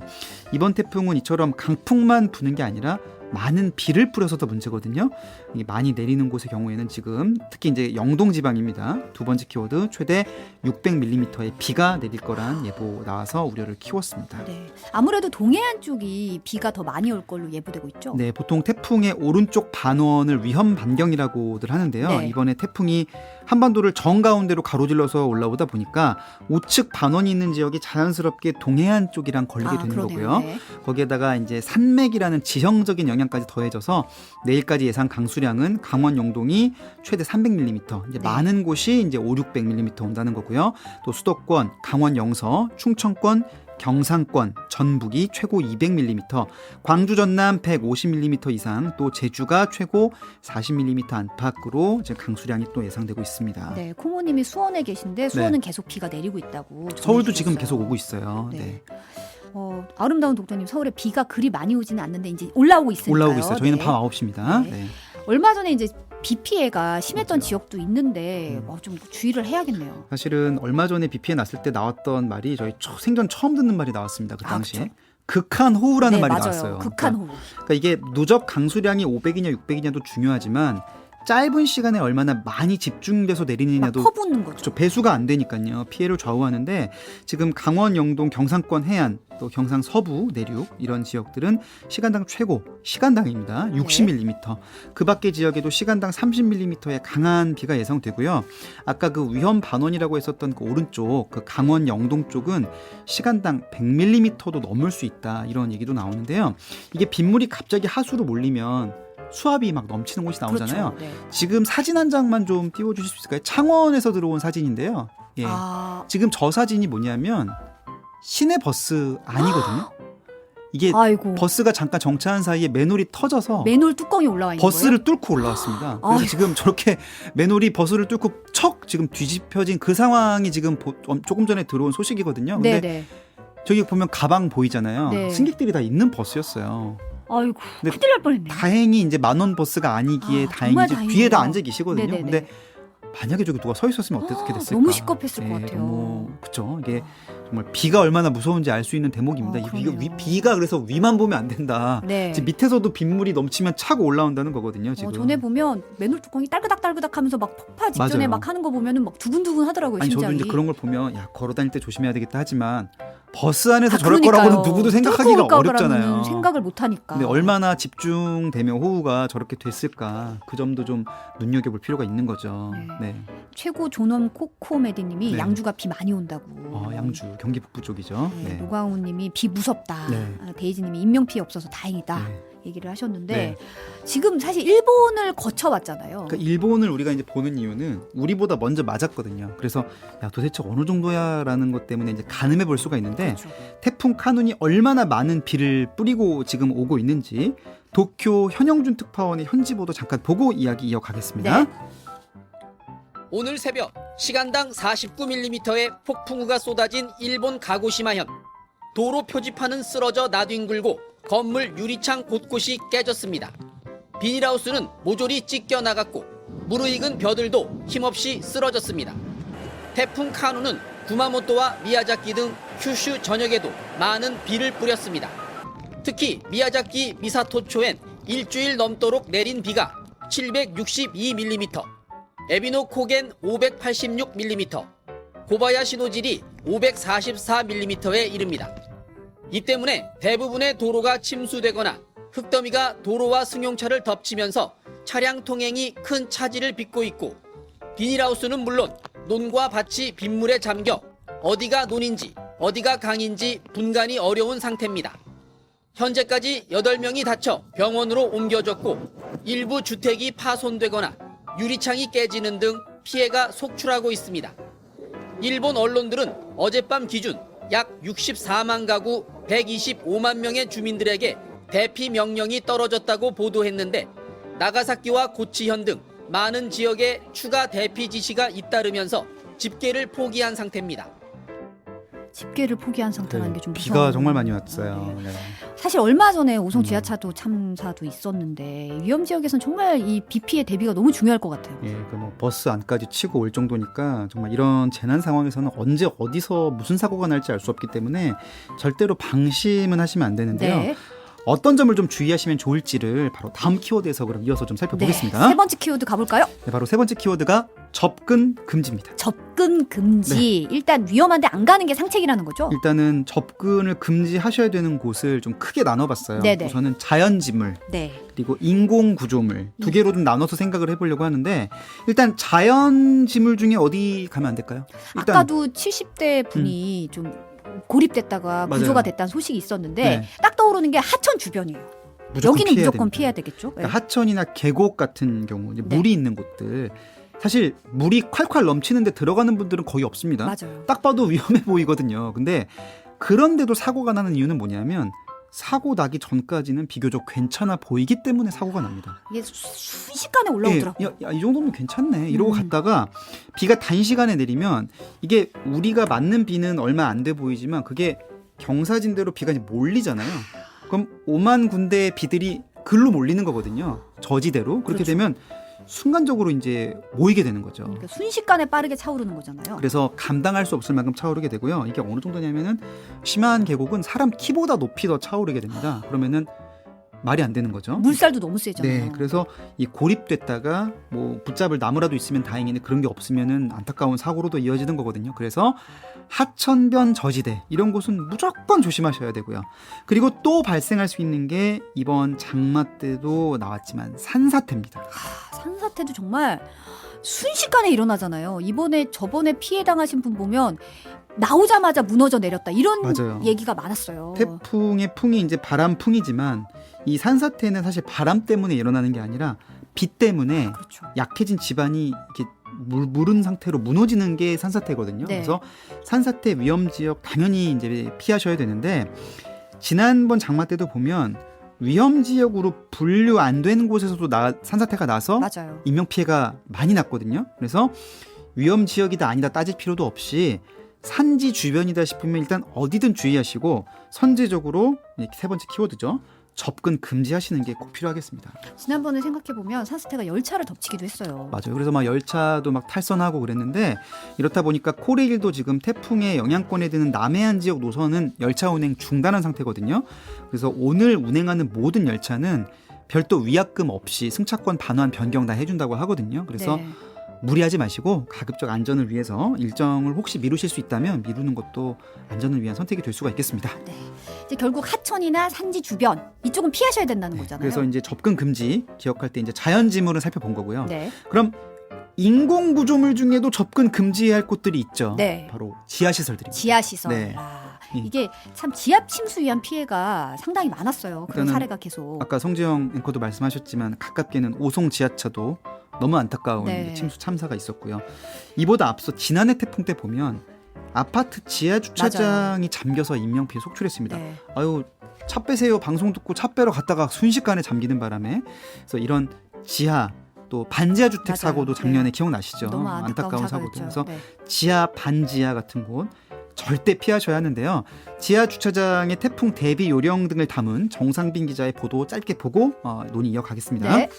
이번 태풍은 이처럼 강풍만 부는 게 아니라 많은 비를 뿌려서도 문제거든요. 이게 많이 내리는 곳의 경우에는 지금 특히 이제 영동 지방입니다. 두 번째 키워드 최대 600mm의 비가 내릴 거란 예보 나와서 우려를 키웠습니다. 네. 아무래도 동해안 쪽이 비가 더 많이 올 걸로 예보되고 있죠. 네, 보통 태풍의 오른쪽 반원을 위험 반경이라고들 하는데요. 네. 이번에 태풍이 한반도를 정가운데로 가로질러서 올라오다 보니까 우측 반원이 있는 지역이 자연스럽게 동해안 쪽이랑 걸리게 되는 그러네요. 거고요. 네. 거기에다가 이제 산맥이라는 지형적인 영향까지 더해져서 내일까지 예상 강수량은 강원 영동이 최대 300mm, 이제 네. 많은 곳이 이제 500~600mm 온다는 거고요. 또 수도권, 강원 영서, 충청권, 경상권, 전북이 최고 200mm, 광주 전남 150mm 이상, 또 제주가 최고 40mm 안팎으로 이제 강수량이 또 예상되고 있습니다. 네, 콩호님이 수원에 계신데 수원은 계속 비가 내리고 있다고. 서울도 전해주셨어요. 지금 계속 오고 있어요. 네. 네. 아름다운 독자님, 서울에 비가 그리 많이 오지는 않는데 이제 올라오고 있으니까요. 올라오고 있어요. 저희는 네. 밤 9시입니다. 네. 네. 얼마 전에 이제 비 피해가 심했던 맞아요. 지역도 있는데 좀 주의를 해야겠네요. 사실은 얼마 전에 비 피해 났을 때 나왔던 말이 저희 생전 처음 듣는 말이 나왔습니다. 그 당시에. 그쵸? 극한 호우라는 네, 말이 맞아요. 나왔어요. 극한 호우. 그러니까 이게 누적 강수량이 500이냐 600이냐도 중요하지만 짧은 시간에 얼마나 많이 집중돼서 막 내리느냐도 퍼붓는 거죠. 그렇죠. 배수가 안 되니까요. 피해를 좌우하는데 지금 강원, 영동, 경상권 해안, 또 경상 서부, 내륙 이런 지역들은 시간당 최고, 시간당입니다. 60mm. 그 밖의 지역에도 시간당 30mm의 강한 비가 예상되고요. 아까 그 위험 반원이라고 했었던 그 오른쪽, 그 강원, 영동 쪽은 시간당 100mm도 넘을 수 있다. 이런 얘기도 나오는데요. 이게 빗물이 갑자기 하수로 몰리면 수압이 막 넘치는 곳이 나오잖아요. 그렇죠. 네. 지금 사진 한 장만 좀 띄워주실 수 있을까요? 창원에서 들어온 사진인데요. 예. 아, 지금 저 사진이 뭐냐면 시내 버스 아니거든요. 이게 아이고. 버스가 잠깐 정차한 사이에 맨홀이 터져서 맨홀 뚜껑이 올라와 있는 버스를 뚫고 올라왔습니다. 그래서 아이고. 지금 저렇게 맨홀이 버스를 뚫고 척 지금 뒤집혀진 그 상황이 지금 조금 전에 들어온 소식이거든요. 거예요? 근데 네네. 저기 보면 가방 보이잖아요. 네. 승객들이 다 있는 버스였어요. 아이고, 근데 큰일 날 뻔했네. 다행히 이제 만원 버스가 아니기에 아, 정말 다행이지 다행이네요. 뒤에 다 앉아 계시거든요. 네네네. 근데 만약에 저기 누가 서 있었으면 어떻게 됐을까? 너무 시겁했을 것 같아요. 너무 그렇죠. 이게 정말 비가 얼마나 무서운지 알 수 있는 대목입니다. 이 그러네요. 비가 그래서 위만 보면 안 된다. 네. 지금 밑에서도 빗물이 넘치면 차고 올라온다는 거거든요. 지금. 전에 보면 맨홀 뚜껑이 딸그닥 하면서 막 폭파 직전에 맞아요. 막 하는 거 보면은 막 두근두근 하더라고요, 아니 저도 심장이. 이제 그런 걸 보면 야 걸어다닐 때 조심해야 되겠다 하지만 버스 안에서 아, 저럴 그러니까요. 거라고는 누구도 생각하기가 뚫고 올 어렵잖아요. 거라고는 생각을 못 하니까. 근데 얼마나 집중되면 호우가 저렇게 됐을까 그 점도 좀 눈여겨볼 필요가 있는 거죠. 네. 네. 최고 존엄 코코메디님이 네. 양주가 비 많이 온다고. 양주 경기 북부 쪽이죠. 네. 네. 노광우님이 비 무섭다. 네. 데이지님이 인명 피해 없어서 다행이다. 네. 얘기를 하셨는데 네. 지금 사실 일본을 거쳐왔잖아요. 그러니까 일본을 우리가 이제 보는 이유는 우리보다 먼저 맞았거든요. 그래서 야 도대체 어느 정도야라는 것 때문에 이제 가늠해 볼 수가 있는데 그렇죠. 태풍 카눈이 얼마나 많은 비를 뿌리고 지금 오고 있는지 도쿄 현영준 특파원의 현지 보도 잠깐 보고 이야기 이어가겠습니다. 네. 오늘 새벽 시간당 49mm의 폭풍우가 쏟아진 일본 가고시마현. 도로 표지판은 쓰러져 나뒹굴고 건물 유리창 곳곳이 깨졌습니다. 비닐하우스는 모조리 찢겨 나갔고 무르익은 벼들도 힘없이 쓰러졌습니다. 태풍 카누는 구마모토와 미야자키 등 큐슈 전역에도 많은 비를 뿌렸습니다. 특히 미야자키 미사토초엔 일주일 넘도록 내린 비가 762mm, 에비노코겐 586mm, 고바야시노질이 544mm에 이릅니다. 이 때문에 대부분의 도로가 침수되거나 흙더미가 도로와 승용차를 덮치면서 차량 통행이 큰 차질을 빚고 있고 비닐하우스는 물론 논과 밭이 빗물에 잠겨 어디가 논인지 어디가 강인지 분간이 어려운 상태입니다. 현재까지 8명이 다쳐 병원으로 옮겨졌고 일부 주택이 파손되거나 유리창이 깨지는 등 피해가 속출하고 있습니다. 일본 언론들은 어젯밤 기준 약 64만 가구 125만 명의 주민들에게 대피 명령이 떨어졌다고 보도했는데 나가사키와 고치현 등 많은 지역에 추가 대피 지시가 잇따르면서 집계를 포기한 상태입니다. 집계를 포기한 상태라는 게 좀 무서워요. 비가 정말 많이 왔어요. 네. 사실 얼마 전에 오송 지하차도 참사도 있었는데 위험 지역에서는 정말 이 비 피해 대비가 너무 중요할 것 같아요. 예, 그 뭐 버스 안까지 치고 올 정도니까 정말 이런 재난 상황에서는 언제 어디서 무슨 사고가 날지 알 수 없기 때문에 절대로 방심은 하시면 안 되는데요. 네. 어떤 점을 좀 주의하시면 좋을지를 바로 다음 키워드에서 그럼 이어서 좀 살펴보겠습니다. 네. 세 번째 키워드 가볼까요? 네, 바로 세 번째 키워드가 접근 금지입니다. 접근 금지. 일단 위험한데 안 가는 게 상책이라는 거죠? 일단은 접근을 금지하셔야 되는 곳을 좀 크게 나눠봤어요. 네네. 우선은 자연지물 네. 그리고 인공구조물 두 개로 좀 나눠서 생각을 해보려고 하는데 일단 자연지물 중에 어디 가면 안 될까요? 일단 아까도 70대 분이 좀 고립됐다가 맞아요. 구조가 됐다는 소식이 있었는데 네. 딱 떠오르는 게 하천 주변이에요. 여기는 피해야 무조건 됩니다. 피해야 되겠죠? 네. 그러니까 하천이나 계곡 같은 경우 이제 네. 물이 있는 곳들 사실 물이 콸콸 넘치는데 들어가는 분들은 거의 없습니다. 맞아요. 딱 봐도 위험해 보이거든요. 근데 그런데도 사고가 나는 이유는 뭐냐면 사고 나기 전까지는 비교적 괜찮아 보이기 때문에 사고가 납니다. 이게 순식간에 올라오더라고요. 야, 이 정도면 괜찮네. 이러고 음. 갔다가 비가 단시간에 내리면 이게 우리가 맞는 비는 얼마 안 돼 보이지만 그게 경사진대로 비가 이제 몰리잖아요. 그럼 5만 군데의 비들이 글로 몰리는 거거든요. 저지대로. 그렇게 그렇죠. 되면 순간적으로 이제 모이게 되는 거죠. 그러니까 순식간에 빠르게 차오르는 거잖아요. 그래서 감당할 수 없을 만큼 차오르게 되고요. 이게 어느 정도냐면은 심한 계곡은 사람 키보다 높이 더 차오르게 됩니다. 그러면은 말이 안 되는 거죠. 물살도 너무 세잖아요. 네, 그래서 이 고립됐다가 뭐 붙잡을 나무라도 있으면 다행인데 그런 게 없으면은 안타까운 사고로도 이어지는 거거든요. 그래서 하천변 저지대 이런 곳은 무조건 조심하셔야 되고요. 그리고 또 발생할 수 있는 게 이번 장마 때도 나왔지만 산사태입니다. 산사태도 정말 순식간에 일어나잖아요. 저번에 피해 당하신 분 보면 나오자마자 무너져 내렸다 이런 맞아요. 얘기가 많았어요. 태풍의 풍이 이제 바람풍이지만 이 산사태는 사실 바람 때문에 일어나는 게 아니라 비 때문에 그렇죠. 약해진 지반이 이렇게 무른 상태로 무너지는 게 산사태거든요. 네. 그래서 산사태 위험 지역 당연히 이제 피하셔야 되는데 지난번 장마 때도 보면 위험 지역으로 분류 안 된 곳에서도 산사태가 나서 맞아요. 인명 피해가 많이 났거든요. 그래서 위험 지역이다 아니다 따질 필요도 없이 산지 주변이다 싶으면 일단 어디든 주의하시고 선제적으로 세 번째 키워드죠. 접근 금지하시는 게 꼭 필요하겠습니다. 지난번에 생각해보면 산사태가 열차를 덮치기도 했어요. 맞아요. 그래서 막 열차도 막 탈선하고 그랬는데 이렇다 보니까 코레일도 지금 태풍의 영향권에 드는 남해안 지역 노선은 열차 운행 중단한 상태거든요. 그래서 오늘 운행하는 모든 열차는 별도 위약금 없이 승차권 반환 변경 다 해준다고 하거든요. 그래서 네. 무리하지 마시고 가급적 안전을 위해서 일정을 혹시 미루실 수 있다면 미루는 것도 안전을 위한 선택이 될 수가 있겠습니다. 네. 이제 결국 하천이나 산지 주변 이쪽은 피하셔야 된다는 거잖아요. 그래서 이제 접근 금지 기억할 때 이제 자연지물은 살펴본 거고요. 네. 그럼 인공 구조물 중에도 접근 금지할 곳들이 있죠. 네. 바로 지하 시설들입니다. 지하 시설. 네. 이게 참 지하 침수 위한 피해가 상당히 많았어요. 그런 일단은 사례가 계속. 아까 성지영 앵커도 말씀하셨지만 가깝게는 오송 지하차도 너무 안타까운 네. 침수 참사가 있었고요. 이보다 앞서 지난해 태풍 때 보면 아파트 지하 주차장이 잠겨서 인명 피해 속출했습니다. 네. 아유 차 빼세요 방송 듣고 차 빼러 갔다가 순식간에 잠기는 바람에 그래서 이런 지하 또 반지하 주택 맞아요. 사고도 작년에 네. 기억나시죠? 너무 안타까운 사고들. 사고였죠. 그래서 네. 지하 반지하 같은 곳 절대 피하셔야 하는데요. 지하 주차장의 태풍 대비 요령 등을 담은 정상빈 기자의 보도 짧게 보고 논의 이어가겠습니다. 네.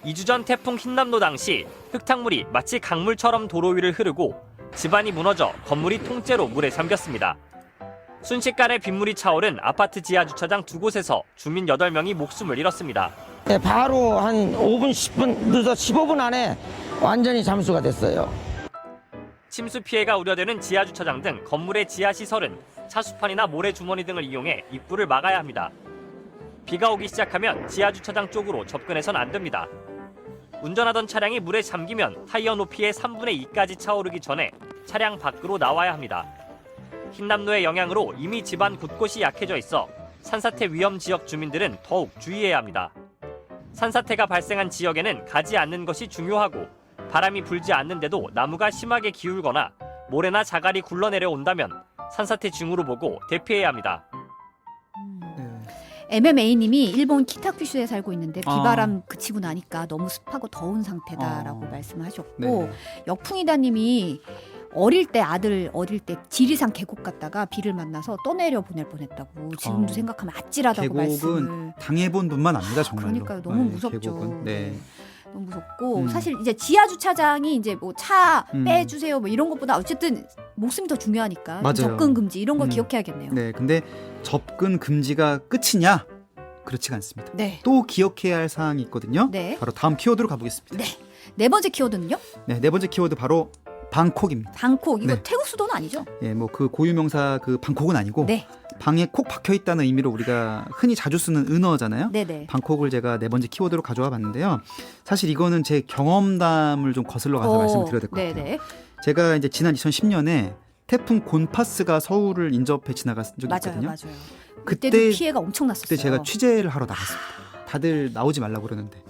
2주 전 태풍 흰남노 당시 흙탕물이 마치 강물처럼 도로 위를 흐르고 집안이 무너져 건물이 통째로 물에 잠겼습니다. 순식간에 빗물이 차오른 아파트 지하 주차장 두 곳에서 주민 8명이 목숨을 잃었습니다. 네, 바로 한 5분, 10분, 늦어 15분 안에 완전히 잠수가 됐어요. 침수 피해가 우려되는 지하 주차장 등 건물의 지하 시설은 차수판이나 모래 주머니 등을 이용해 입구를 막아야 합니다. 비가 오기 시작하면 지하 주차장 쪽으로 접근해선 안 됩니다. 운전하던 차량이 물에 잠기면 타이어 높이의 3분의 2까지 차오르기 전에 차량 밖으로 나와야 합니다. 흰남노의 영향으로 이미 집안 곳곳이 약해져 있어 산사태 위험 지역 주민들은 더욱 주의해야 합니다. 산사태가 발생한 지역에는 가지 않는 것이 중요하고 바람이 불지 않는데도 나무가 심하게 기울거나 모래나 자갈이 굴러내려온다면 산사태 징후로 보고 대피해야 합니다. MMA님이 일본 키타큐슈에 살고 있는데 아. 비바람 그치고 나니까 너무 습하고 더운 상태다라고 말씀하셨고 네. 역풍이다님이 아들 어릴 때 지리산 계곡 갔다가 비를 만나서 떠내려 보낼 뻔했다고 지금도 생각하면 아찔하다고 계곡은 말씀을. 당해본 분만 압니다 정말로. 그러니까요. 너무 네, 무섭죠. 계곡은. 네. 너무 무섭고 음. 사실 이제 지하 주차장이 이제 뭐 차 음. 빼주세요 뭐 이런 것보다 어쨌든 목숨이 더 중요하니까 맞아요. 접근 금지 이런 거 음. 기억해야겠네요. 네, 근데 접근 금지가 끝이냐? 그렇지가 않습니다. 네. 또 기억해야 할 사항이 있거든요. 네. 바로 다음 키워드로 가보겠습니다. 네. 네 번째 키워드는요? 네 번째 키워드 바로 방콕입니다. 방콕. 이거 네. 태국 수도는 아니죠? 예, 뭐 그 고유명사 그 방콕은 아니고 네. 방에 콕 박혀 있다는 의미로 우리가 흔히 자주 쓰는 은어잖아요. 네네. 방콕을 제가 네 번째 키워드로 가져와 봤는데요. 사실 이거는 제 경험담을 좀 거슬러 가서 말씀을 드려야 될 것 같아요. 네네. 제가 이제 지난 2010년에 태풍 곤파스가 서울을 인접해 지나간 적이 맞아요, 있거든요. 맞아요. 그때도 그때 피해가 엄청 났었어요. 그때 제가 취재를 하러 나갔습니다. 다들 나오지 말라고 그러는데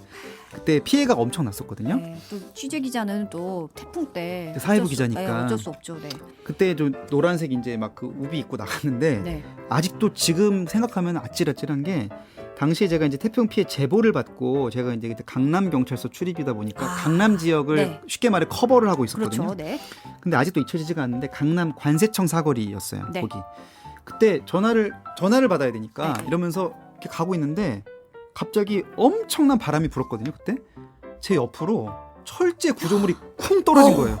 그때 피해가 엄청 났었거든요. 네, 또 취재 기자는 또 태풍 때 사회부 어쩔 수- 기자니까. 네, 어쩔 수 없죠. 네. 그때 좀 노란색 이제 막 그 우비 입고 나갔는데 네. 아직도 지금 생각하면 아찔아찔한 게 당시에 제가 이제 태풍 피해 제보를 받고 제가 이제 그때 강남 경찰서 출입이다 보니까 아, 강남 지역을 네. 쉽게 말해 커버를 하고 있었거든요. 그렇죠. 네. 근데 아직도 잊혀지지가 않는데 강남 관세청 사거리였어요. 네. 거기. 그때 전화를 받아야 되니까 네. 이러면서 이렇게 가고 있는데 갑자기 엄청난 바람이 불었거든요. 그때 제 옆으로 철제 구조물이 쿵 떨어진 거예요.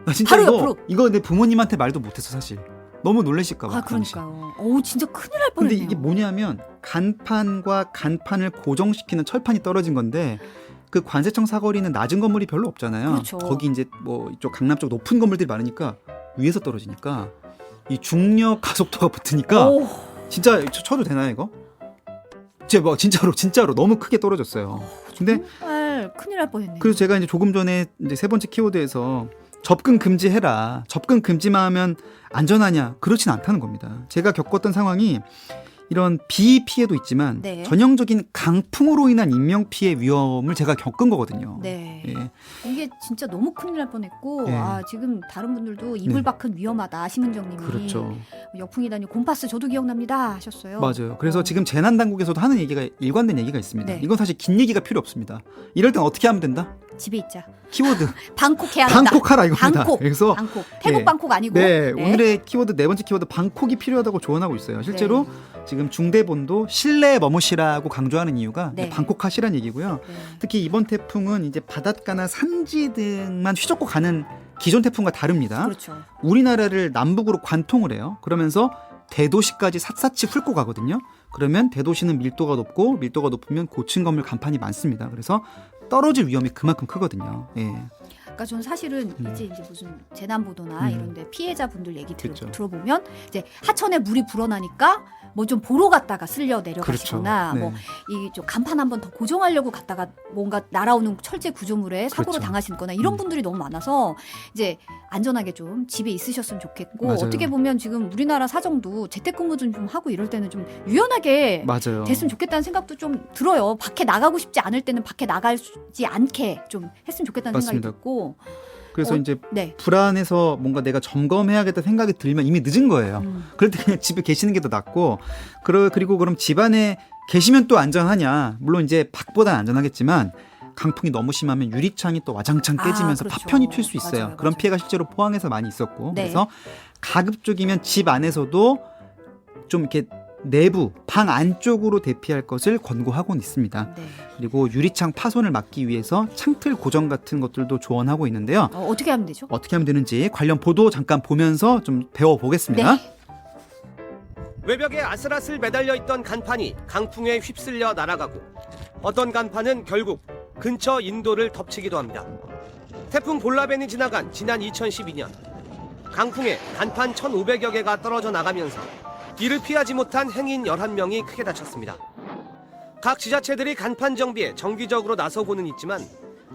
나 진짜 바로 옆으로. 이거 내 부모님한테 말도 못했어 사실. 너무 놀라실까봐. 아 그러니까요. 오 진짜 큰일 날 근데 뻔했네요. 이게 뭐냐면 간판과 간판을 고정시키는 철판이 떨어진 건데 그 관세청 사거리는 낮은 건물이 별로 없잖아요. 그렇죠. 거기 이제 뭐 이쪽 강남 쪽 높은 건물들이 많으니까 위에서 떨어지니까 이 중력 가속도가 붙으니까 오, 진짜 쳐도 되나요 이거? 뭐 진짜로 너무 크게 떨어졌어요. 근데 정말 큰일 날 뻔했네요. 그래서 제가 이제 조금 전에 이제 세 번째 키워드에서 접근 금지해라. 접근 금지만 하면 안전하냐? 그렇진 않다는 겁니다. 제가 겪었던 상황이 이런 비 피해도 있지만 네. 전형적인 강풍으로 인한 인명 피해 위험을 제가 겪은 거거든요. 네. 예. 이게 진짜 너무 큰일 날 뻔했고 네. 지금 다른 분들도 이불 네. 밖은 위험하다. 심은정님이 그렇죠. 역풍이 다니 곰파스 저도 기억납니다 하셨어요. 맞아요. 그래서 지금 재난 당국에서도 하는 얘기가 일관된 얘기가 있습니다. 네. 이건 사실 긴 얘기가 필요 없습니다. 이럴 땐 어떻게 하면 된다? 집에 있자. 키워드 방콕 해야 한다. 방콕하라 이겁니다. 방콕. 그래서 방콕. 태국 네. 방콕 아니고. 네, 오늘의 키워드 네 번째 키워드 방콕이 필요하다고 조언하고 있어요. 실제로 지금 중대본도 실내에 머무시라고 강조하는 이유가 네. 방콕하시라는 얘기고요. 네. 특히 이번 태풍은 이제 바닷가나 산지 등만 휘젓고 가는 기존 태풍과 다릅니다. 그렇죠. 우리나라를 남북으로 관통을 해요. 그러면서 대도시까지 샅샅이 훑고 가거든요. 그러면 대도시는 밀도가 높고 밀도가 높으면 고층 건물 간판이 많습니다. 그래서 떨어질 위험이 그만큼 크거든요. 예. 그러니까 저는 사실은 이제 무슨 재난 보도나 이런데 피해자분들 얘기 그렇죠. 들어보면 이제 하천에 물이 불어나니까 뭐 좀 보러 갔다가 쓸려 내려가시거나 그렇죠. 뭐 이 좀 간판 한번 더 고정하려고 갔다가 뭔가 날아오는 철제 구조물에 사고를 그렇죠. 당하시거나 이런 분들이 너무 많아서 이제 안전하게 좀 집에 있으셨으면 좋겠고 맞아요. 어떻게 보면 지금 우리나라 사정도 재택근무 좀 하고 이럴 때는 좀 유연하게 맞아요. 됐으면 좋겠다는 생각도 좀 들어요. 밖에 나가고 싶지 않을 때는 밖에 나가지 않게 좀 했으면 좋겠다는 맞습니다. 생각이 듣고 그래서 이제 네. 불안해서 뭔가 내가 점검해야겠다 생각이 들면 이미 늦은 거예요. 그럴 때 그냥 집에 계시는 게 더 낫고 그리고 그럼 집안에 계시면 또 안전하냐? 물론 이제 밖보다는 안전하겠지만 강풍이 너무 심하면 유리창이 또 와장창 깨지면서 그렇죠. 파편이 튈 수 있어요. 맞아요, 그런 맞아요. 피해가 실제로 포항에서 많이 있었고 네. 그래서 가급적이면 집 안에서도 좀 이렇게 내부 방 안쪽으로 대피할 것을 권고하고는 있습니다. 네. 그리고 유리창 파손을 막기 위해서 창틀 고정 같은 것들도 조언하고 있는데요. 어떻게 하면 되죠? 어떻게 하면 되는지 관련 보도 잠깐 보면서 좀 배워보겠습니다. 네. 외벽에 아슬아슬 매달려 있던 간판이 강풍에 휩쓸려 날아가고 어떤 간판은 결국 근처 인도를 덮치기도 합니다. 태풍 볼라벤이 지나간 지난 2012년 강풍에 간판 1,500여 개가 떨어져 나가면서 이를 피하지 못한 행인 11명이 크게 다쳤습니다. 각 지자체들이 간판 정비에 정기적으로 나서고는 있지만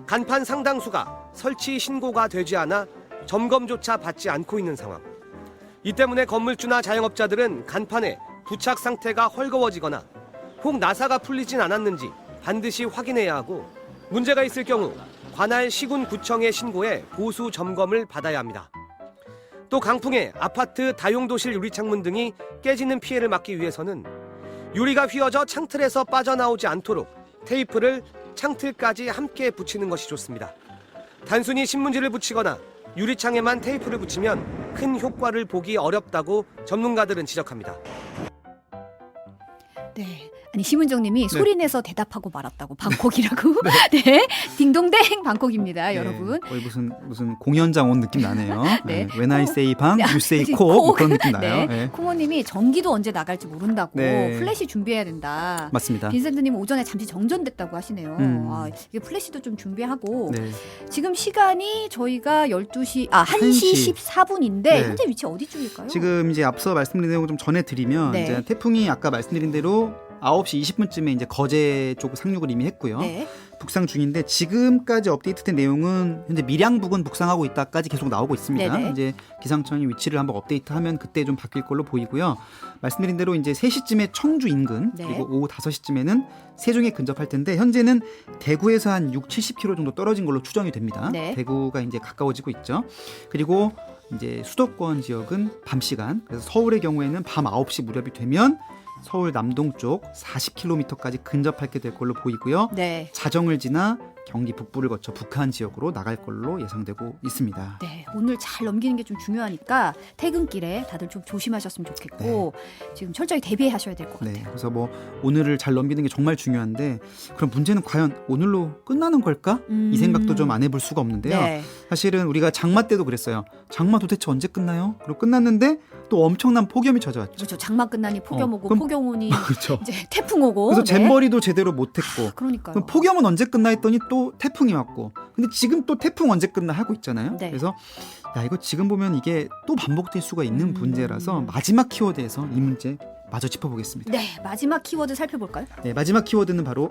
간판 상당수가 설치 신고가 되지 않아 점검조차 받지 않고 있는 상황. 이 때문에 건물주나 자영업자들은 간판에 부착 상태가 헐거워지거나 혹 나사가 풀리진 않았는지 반드시 확인해야 하고 문제가 있을 경우 관할 시군구청에 신고해 보수 점검을 받아야 합니다. 또 강풍에 아파트 다용도실 유리창문 등이 깨지는 피해를 막기 위해서는 유리가 휘어져 창틀에서 빠져나오지 않도록 테이프를 창틀까지 함께 붙이는 것이 좋습니다. 단순히 신문지를 붙이거나 유리창에만 테이프를 붙이면 큰 효과를 보기 어렵다고 전문가들은 지적합니다. 네. 아니 심은정님이 소리내서 대답하고 말았다고 방콕이라고. 네. 딩동댕 방콕입니다, 네, 여러분. 거의 무슨 공연장 온 느낌 나네요. 네. When I say 방, you say 콕. 콕 그런 느낌 나요. 네. 네. 콩호님이 전기도 언제 나갈지 모른다고 네. 플래시 준비해야 된다. 맞습니다. 빈센트님 오전에 잠시 정전됐다고 하시네요. 음. 이게 플래시도 좀 준비하고 네. 지금 시간이 저희가 1시 14분인데 네. 현재 위치 어디 쪽일까요? 지금 이제 앞서 말씀드린 내용 좀 전해드리면 네. 이제 태풍이 아까 말씀드린 대로 9시 20분쯤에 이제 거제 쪽 상륙을 이미 했고요. 네. 북상 중인데 지금까지 업데이트된 내용은 현재 밀양 부근 북상하고 있다까지 계속 나오고 있습니다. 네네. 이제 기상청이 위치를 한번 업데이트하면 그때 좀 바뀔 걸로 보이고요. 말씀드린 대로 이제 3시쯤에 청주 인근 네. 그리고 오후 5시쯤에는 세종에 근접할 텐데 현재는 대구에서 한 60-70km 정도 떨어진 걸로 추정이 됩니다. 네. 대구가 이제 가까워지고 있죠. 그리고 이제 수도권 지역은 밤 시간 그래서 서울의 경우에는 밤 9시 무렵이 되면 서울 남동쪽 40km까지 근접하게 될 걸로 보이고요. 네. 자정을 지나 경기 북부를 거쳐 북한 지역으로 나갈 걸로 예상되고 있습니다. 네, 오늘 잘 넘기는 게 좀 중요하니까 퇴근길에 다들 좀 조심하셨으면 좋겠고 지금 철저히 대비하셔야 될 것 같아요. 네, 그래서 뭐 오늘을 잘 넘기는 게 정말 중요한데 그럼 문제는 과연 오늘로 끝나는 걸까? 이 생각도 좀 안 해볼 수가 없는데요. 네. 사실은 우리가 장마 때도 그랬어요. 장마 도대체 언제 끝나요? 그리고 끝났는데 또 엄청난 폭염이 찾아왔죠. 그렇죠. 장마 끝나니 폭염 오고 그럼- 폭염 오니 그렇죠. 이제 태풍 오고. 그래서 네. 잼버리도 제대로 못했고 그러니까요. 그럼 폭염은 언제 끝나 했더니 또 태풍이 왔고 근데 지금 또 태풍 언제 끝나 하고 있잖아요. 네. 그래서 야 이거 지금 보면 이게 또 반복될 수가 있는 문제라서 마지막 키워드에서 이 문제 마저 짚어보겠습니다. 네, 마지막 키워드 살펴볼까요? 네, 마지막 키워드는 바로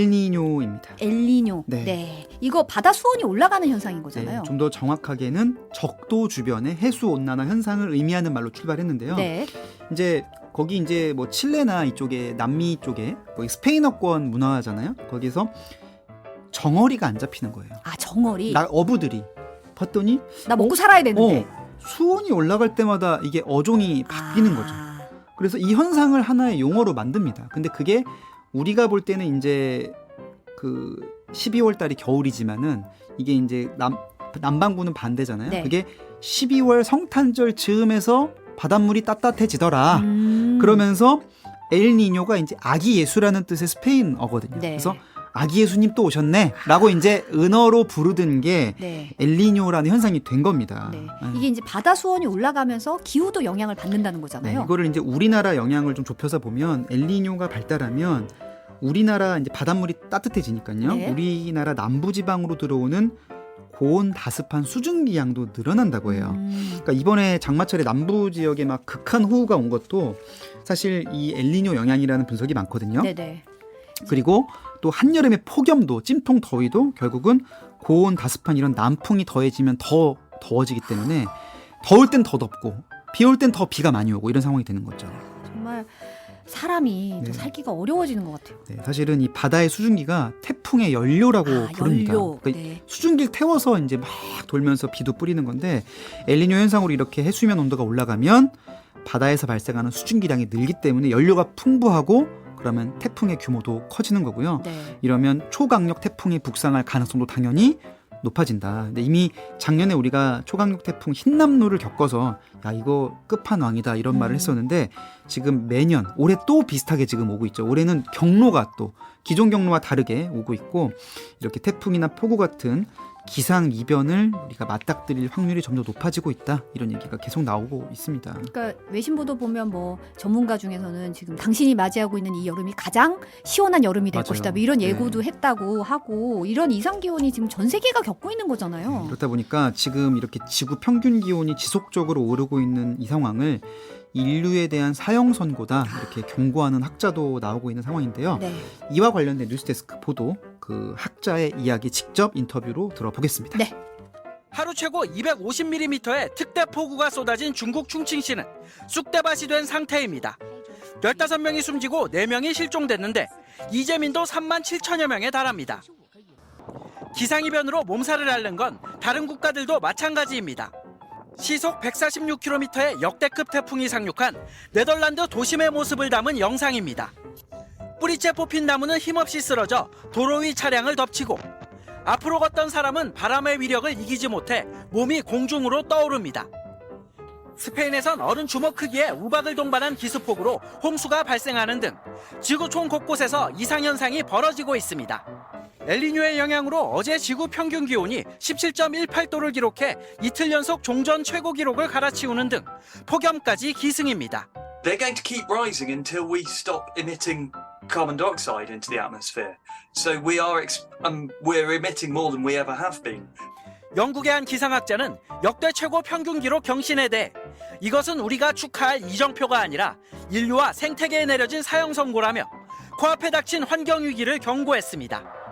엘니뇨입니다. 엘니뇨. 네. 네. 이거 바다 수온이 올라가는 현상인 거잖아요. 좀 더 정확하게는 적도 주변의 해수 온난화 현상을 의미하는 말로 출발했는데요. 네. 이제 거기 이제 뭐 칠레나 이쪽에 남미 쪽에 거기 스페인어권 문화잖아요. 거기서 정어리가 안 잡히는 거예요. 아, 정어리. 어부들이 봤더니 나 먹고 살아야 되는데. 수온이 올라갈 때마다 이게 어종이 바뀌는 거죠. 그래서 이 현상을 하나의 용어로 만듭니다. 근데 그게 우리가 볼 때는 이제 그 12월 달이 겨울이지만은 이게 이제 남반구는 반대잖아요. 네. 그게 12월 성탄절 즈음에서 바닷물이 따뜻해지더라. 그러면서 엘니뇨가 이제 아기 예수라는 뜻의 스페인어거든요. 네. 그래서 아기 예수님 또 오셨네 라고 이제 은어로 부르던 게 네. 엘니뇨라는 현상이 된 겁니다. 네. 이게 이제 바다 수온이 올라가면서 기후도 영향을 받는다는 거잖아요. 네, 이거를 이제 우리나라 영향을 좀 좁혀서 보면 엘니뇨가 발달하면 우리나라 이제 바닷물이 따뜻해지니까요. 네. 우리나라 남부지방으로 들어오는 고온 다습한 수증기 양도 늘어난다고 해요. 그러니까 이번에 장마철에 남부 지역에 막 극한 호우가 온 것도 사실 이 엘니뇨 영향이라는 분석이 많거든요. 네네. 그리고 또 한여름의 폭염도 찜통 더위도 결국은 고온 다습한 이런 남풍이 더해지면 더 더워지기 때문에 더울 땐 더 덥고 비 올 땐 더 비가 많이 오고 이런 상황이 되는 거죠. 정말 사람이 네. 또 살기가 어려워지는 것 같아요. 네, 사실은 이 바다의 수증기가 태풍의 연료라고 부릅니다. 연료. 그러니까 네. 수증기를 태워서 이제 막 돌면서 비도 뿌리는 건데 엘니뇨 현상으로 이렇게 해수면 온도가 올라가면 바다에서 발생하는 수증기량이 늘기 때문에 연료가 풍부하고 그러면 태풍의 규모도 커지는 거고요. 네. 이러면 초강력 태풍이 북상할 가능성도 당연히 높아진다. 근데 이미 작년에 우리가 초강력 태풍 흰남노를 겪어서 야 이거 끝판왕이다 이런 말을 했었는데 지금 매년 올해 또 비슷하게 지금 오고 있죠. 올해는 경로가 또 기존 경로와 다르게 오고 있고 이렇게 태풍이나 폭우 같은 기상 이변을 우리가 맞닥뜨릴 확률이 점점 높아지고 있다. 이런 얘기가 계속 나오고 있습니다. 그러니까 외신 보도 보면 뭐 전문가 중에서는 지금 당신이 맞이하고 있는 이 여름이 가장 시원한 여름이 될 맞아요. 것이다. 뭐 이런 네. 예고도 했다고 하고 이런 이상 기온이 지금 전 세계가 겪고 있는 거잖아요. 그렇다 보니까 지금 이렇게 지구 평균 기온이 지속적으로 오르고 있는 이 상황을 인류에 대한 사형 선고다 이렇게 경고하는 학자도 나오고 있는 상황인데요. 네. 이와 관련된 뉴스데스크 보도 그 학자의 이야기 직접 인터뷰로 들어보겠습니다. 네. 하루 최고 250mm의 특대 폭우가 쏟아진 중국 충칭시는 쑥대밭이 된 상태입니다. 15명이 숨지고 4명이 실종됐는데 이재민도 3만 7천여 명에 달합니다. 기상이변으로 몸살을 앓는 건 다른 국가들도 마찬가지입니다. 시속 146km의 역대급 태풍이 상륙한 네덜란드 도심의 모습을 담은 영상입니다. 뿌리째 뽑힌 나무는 힘없이 쓰러져 도로 위 차량을 덮치고 앞으로 걷던 사람은 바람의 위력을 이기지 못해 몸이 공중으로 떠오릅니다. 스페인에선 어른 주먹 크기의 우박을 동반한 기습폭우로 홍수가 발생하는 등 지구촌 곳곳에서 이상현상이 벌어지고 있습니다. 엘니뇨의 영향으로 어제 지구 평균 기온이 17.18도를 기록해 이틀 연속 종전 최고 기록을 갈아치우는 등 폭염까지 기승입니다. They're going to keep rising until we stop emitting carbon dioxide into the atmosphere. So we're emitting more than we ever have been. 영국의 한 기상학자는 역대 최고 평균 기록 경신에 대해 이것은 우리가 축하할 이정표가 아니라 인류와 생태계에 내려진 사형 선고라며 코앞에 닥친 환경 위기를 경고했습니다.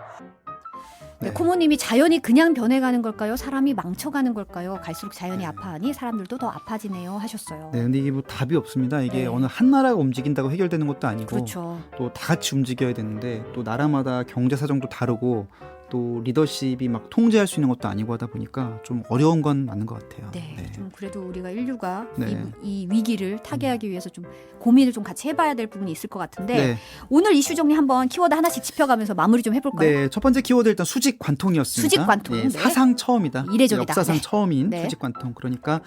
네, 코모님이 자연이 그냥 변해가는 걸까요? 사람이 망쳐가는 걸까요? 갈수록 자연이 아파하니 사람들도 더 아파지네요 하셨어요. 네, 근데 이게 뭐 답이 없습니다. 이게 네. 어느 한 나라가 움직인다고 해결되는 것도 아니고 그렇죠. 또 다 같이 움직여야 되는데 또 나라마다 경제 사정도 다르고 또 리더십이 막 통제할 수 있는 것도 아니고 하다 보니까 좀 어려운 건 맞는 것 같아요. 네, 좀 그래도 우리가 인류가 네. 이 위기를 타개하기 위해서 좀 고민을 좀 같이 해봐야 될 부분이 있을 것 같은데 네. 오늘 이슈 정리 한번 키워드 하나씩 짚어가면서 마무리 좀 해볼까요? 네, 첫 번째 키워드 일단 수직 관통이었습니다. 수직 관통. 네, 네. 사상 처음이다. 이례적이다. 역사상 네. 처음인 네. 수직 관통. 그러니까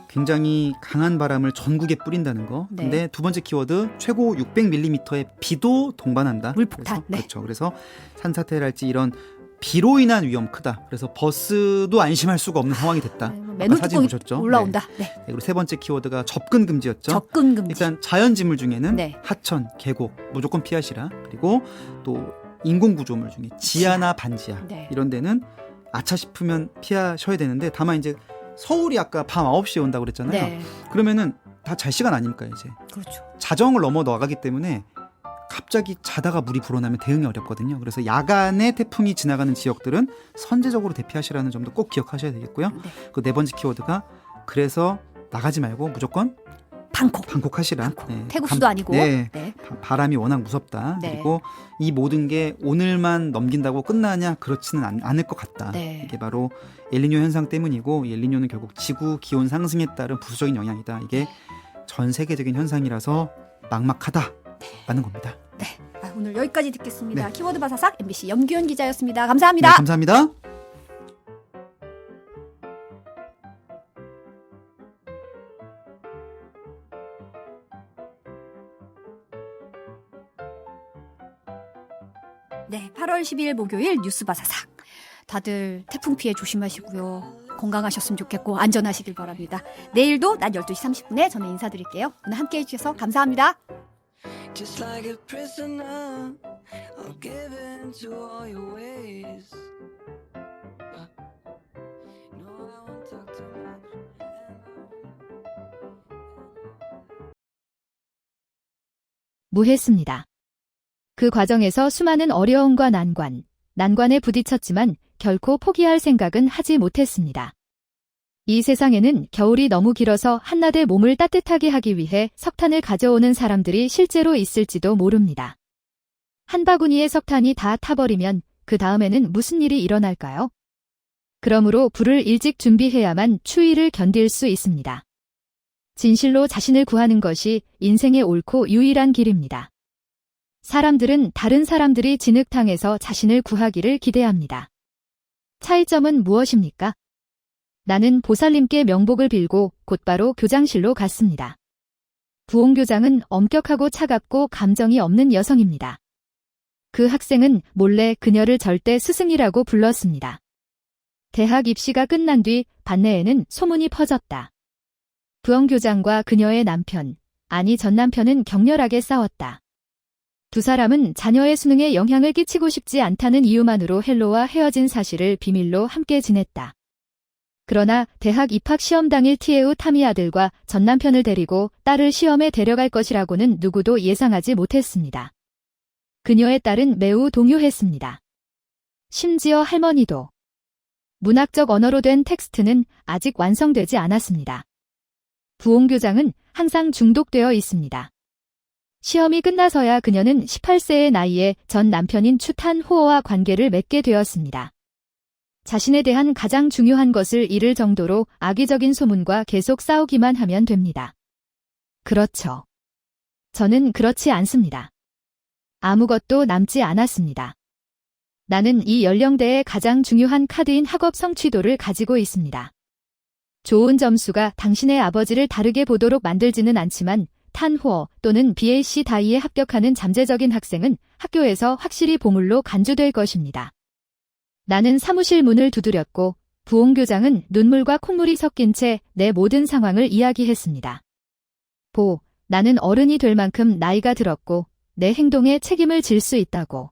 굉장히 강한 바람을 전국에 뿌린다는 거. 네. 근데 두 번째 키워드 최고 600mm의 비도 동반한다. 물폭탄. 그래서, 네. 그렇죠. 그래서 산사태랄지 이런 비로 인한 위험 크다. 그래서 버스도 안심할 수가 없는 상황이 됐다. 아까 사진 맨홀 보셨죠? 올라온다. 네. 네, 그리고 세 번째 키워드가 접근 금지였죠. 접근 금지. 일단 자연지물 중에는 네. 하천, 계곡 무조건 피하시라. 그리고 또 인공구조물 중에 지하나 반지하 네. 이런 데는 아차 싶으면 피하셔야 되는데 다만 이제 서울이 아까 밤 9시에 온다고 그랬잖아요. 네. 그러면은 다 잘 시간 아닙니까 이제. 그렇죠. 자정을 넘어 나가기 때문에 갑자기 자다가 물이 불어나면 대응이 어렵거든요. 그래서 야간에 태풍이 지나가는 지역들은 선제적으로 대피하시라는 점도 꼭 기억하셔야 되겠고요. 네. 그 네 번째 키워드가 그래서 나가지 말고 무조건 방콕 하시라. 태국 수도 아니고. 네. 네. 바람이 워낙 무섭다. 네. 그리고 이 모든 게 오늘만 넘긴다고 끝나냐? 그렇지는 않을 것 같다. 네. 이게 바로 엘니뇨 현상 때문이고, 엘니뇨는 결국 지구 기온 상승에 따른 부수적인 영향이다. 이게 전 세계적인 현상이라서 막막하다라는 겁니다. 네. 오늘 여기까지 듣겠습니다. 네. 키워드 바사삭 MBC 염기훈 기자였습니다. 감사합니다. 네, 감사합니다. 네, 8월 12일 목요일 뉴스 바사삭. 다들 태풍 피해 조심하시고요. 건강하셨으면 좋겠고 안전하시길 바랍니다. 내일도 낮 12시 30분에 저는 인사드릴게요. 오늘 함께해 주셔서 감사합니다. Just like a prisoner, I'm given to all your ways. No, I won't talk too much. 무했습니다. 그 과정에서 수많은 어려움과 난관에 부딪혔지만 결코 포기할 생각은 하지 못했습니다. 이 세상에는 겨울이 너무 길어서 한낮에 몸을 따뜻하게 하기 위해 석탄을 가져오는 사람들이 실제로 있을지도 모릅니다. 한 바구니의 석탄이 다 타버리면 그 다음에는 무슨 일이 일어날까요? 그러므로 불을 일찍 준비해야만 추위를 견딜 수 있습니다. 진실로 자신을 구하는 것이 인생의 옳고 유일한 길입니다. 사람들은 다른 사람들이 진흙탕에서 자신을 구하기를 기대합니다. 차이점은 무엇입니까? 나는 보살님께 명복을 빌고 곧바로 교장실로 갔습니다. 부옹교장은 엄격하고 차갑고 감정이 없는 여성입니다. 그 학생은 몰래 그녀를 절대 스승이라고 불렀습니다. 대학 입시가 끝난 뒤 반내에는 소문이 퍼졌다. 부엉교장과 그녀의 남편, 아니 전 남편은 격렬하게 싸웠다. 두 사람은 자녀의 수능에 영향을 끼치고 싶지 않다는 이유만으로 헬로와 헤어진 사실을 비밀로 함께 지냈다. 그러나 대학 입학 시험 당일 티에우 타미 아들과 전 남편을 데리고 딸을 시험에 데려갈 것이라고는 누구도 예상하지 못했습니다. 그녀의 딸은 매우 동요했습니다. 심지어 할머니도. 문학적 언어로 된 텍스트는 아직 완성되지 않았습니다. 부옹교장은 항상 중독되어 있습니다. 시험이 끝나서야 그녀는 18세의 나이에 전 남편인 추탄 호어와 관계를 맺게 되었습니다. 자신에 대한 가장 중요한 것을 잃을 정도로 악의적인 소문과 계속 싸우기만 하면 됩니다. 그렇죠. 저는 그렇지 않습니다. 아무것도 남지 않았습니다. 나는 이 연령대의 가장 중요한 카드인 학업 성취도를 가지고 있습니다. 좋은 점수가 당신의 아버지를 다르게 보도록 만들지는 않지만 탄호어 또는 BAC 다이에 합격하는 잠재적인 학생은 학교에서 확실히 보물로 간주될 것입니다. 나는 사무실 문을 두드렸고 부옹교장은 눈물과 콧물이 섞인 채 내 모든 상황을 이야기했습니다. 나는 어른이 될 만큼 나이가 들었고 내 행동에 책임을 질 수 있다고.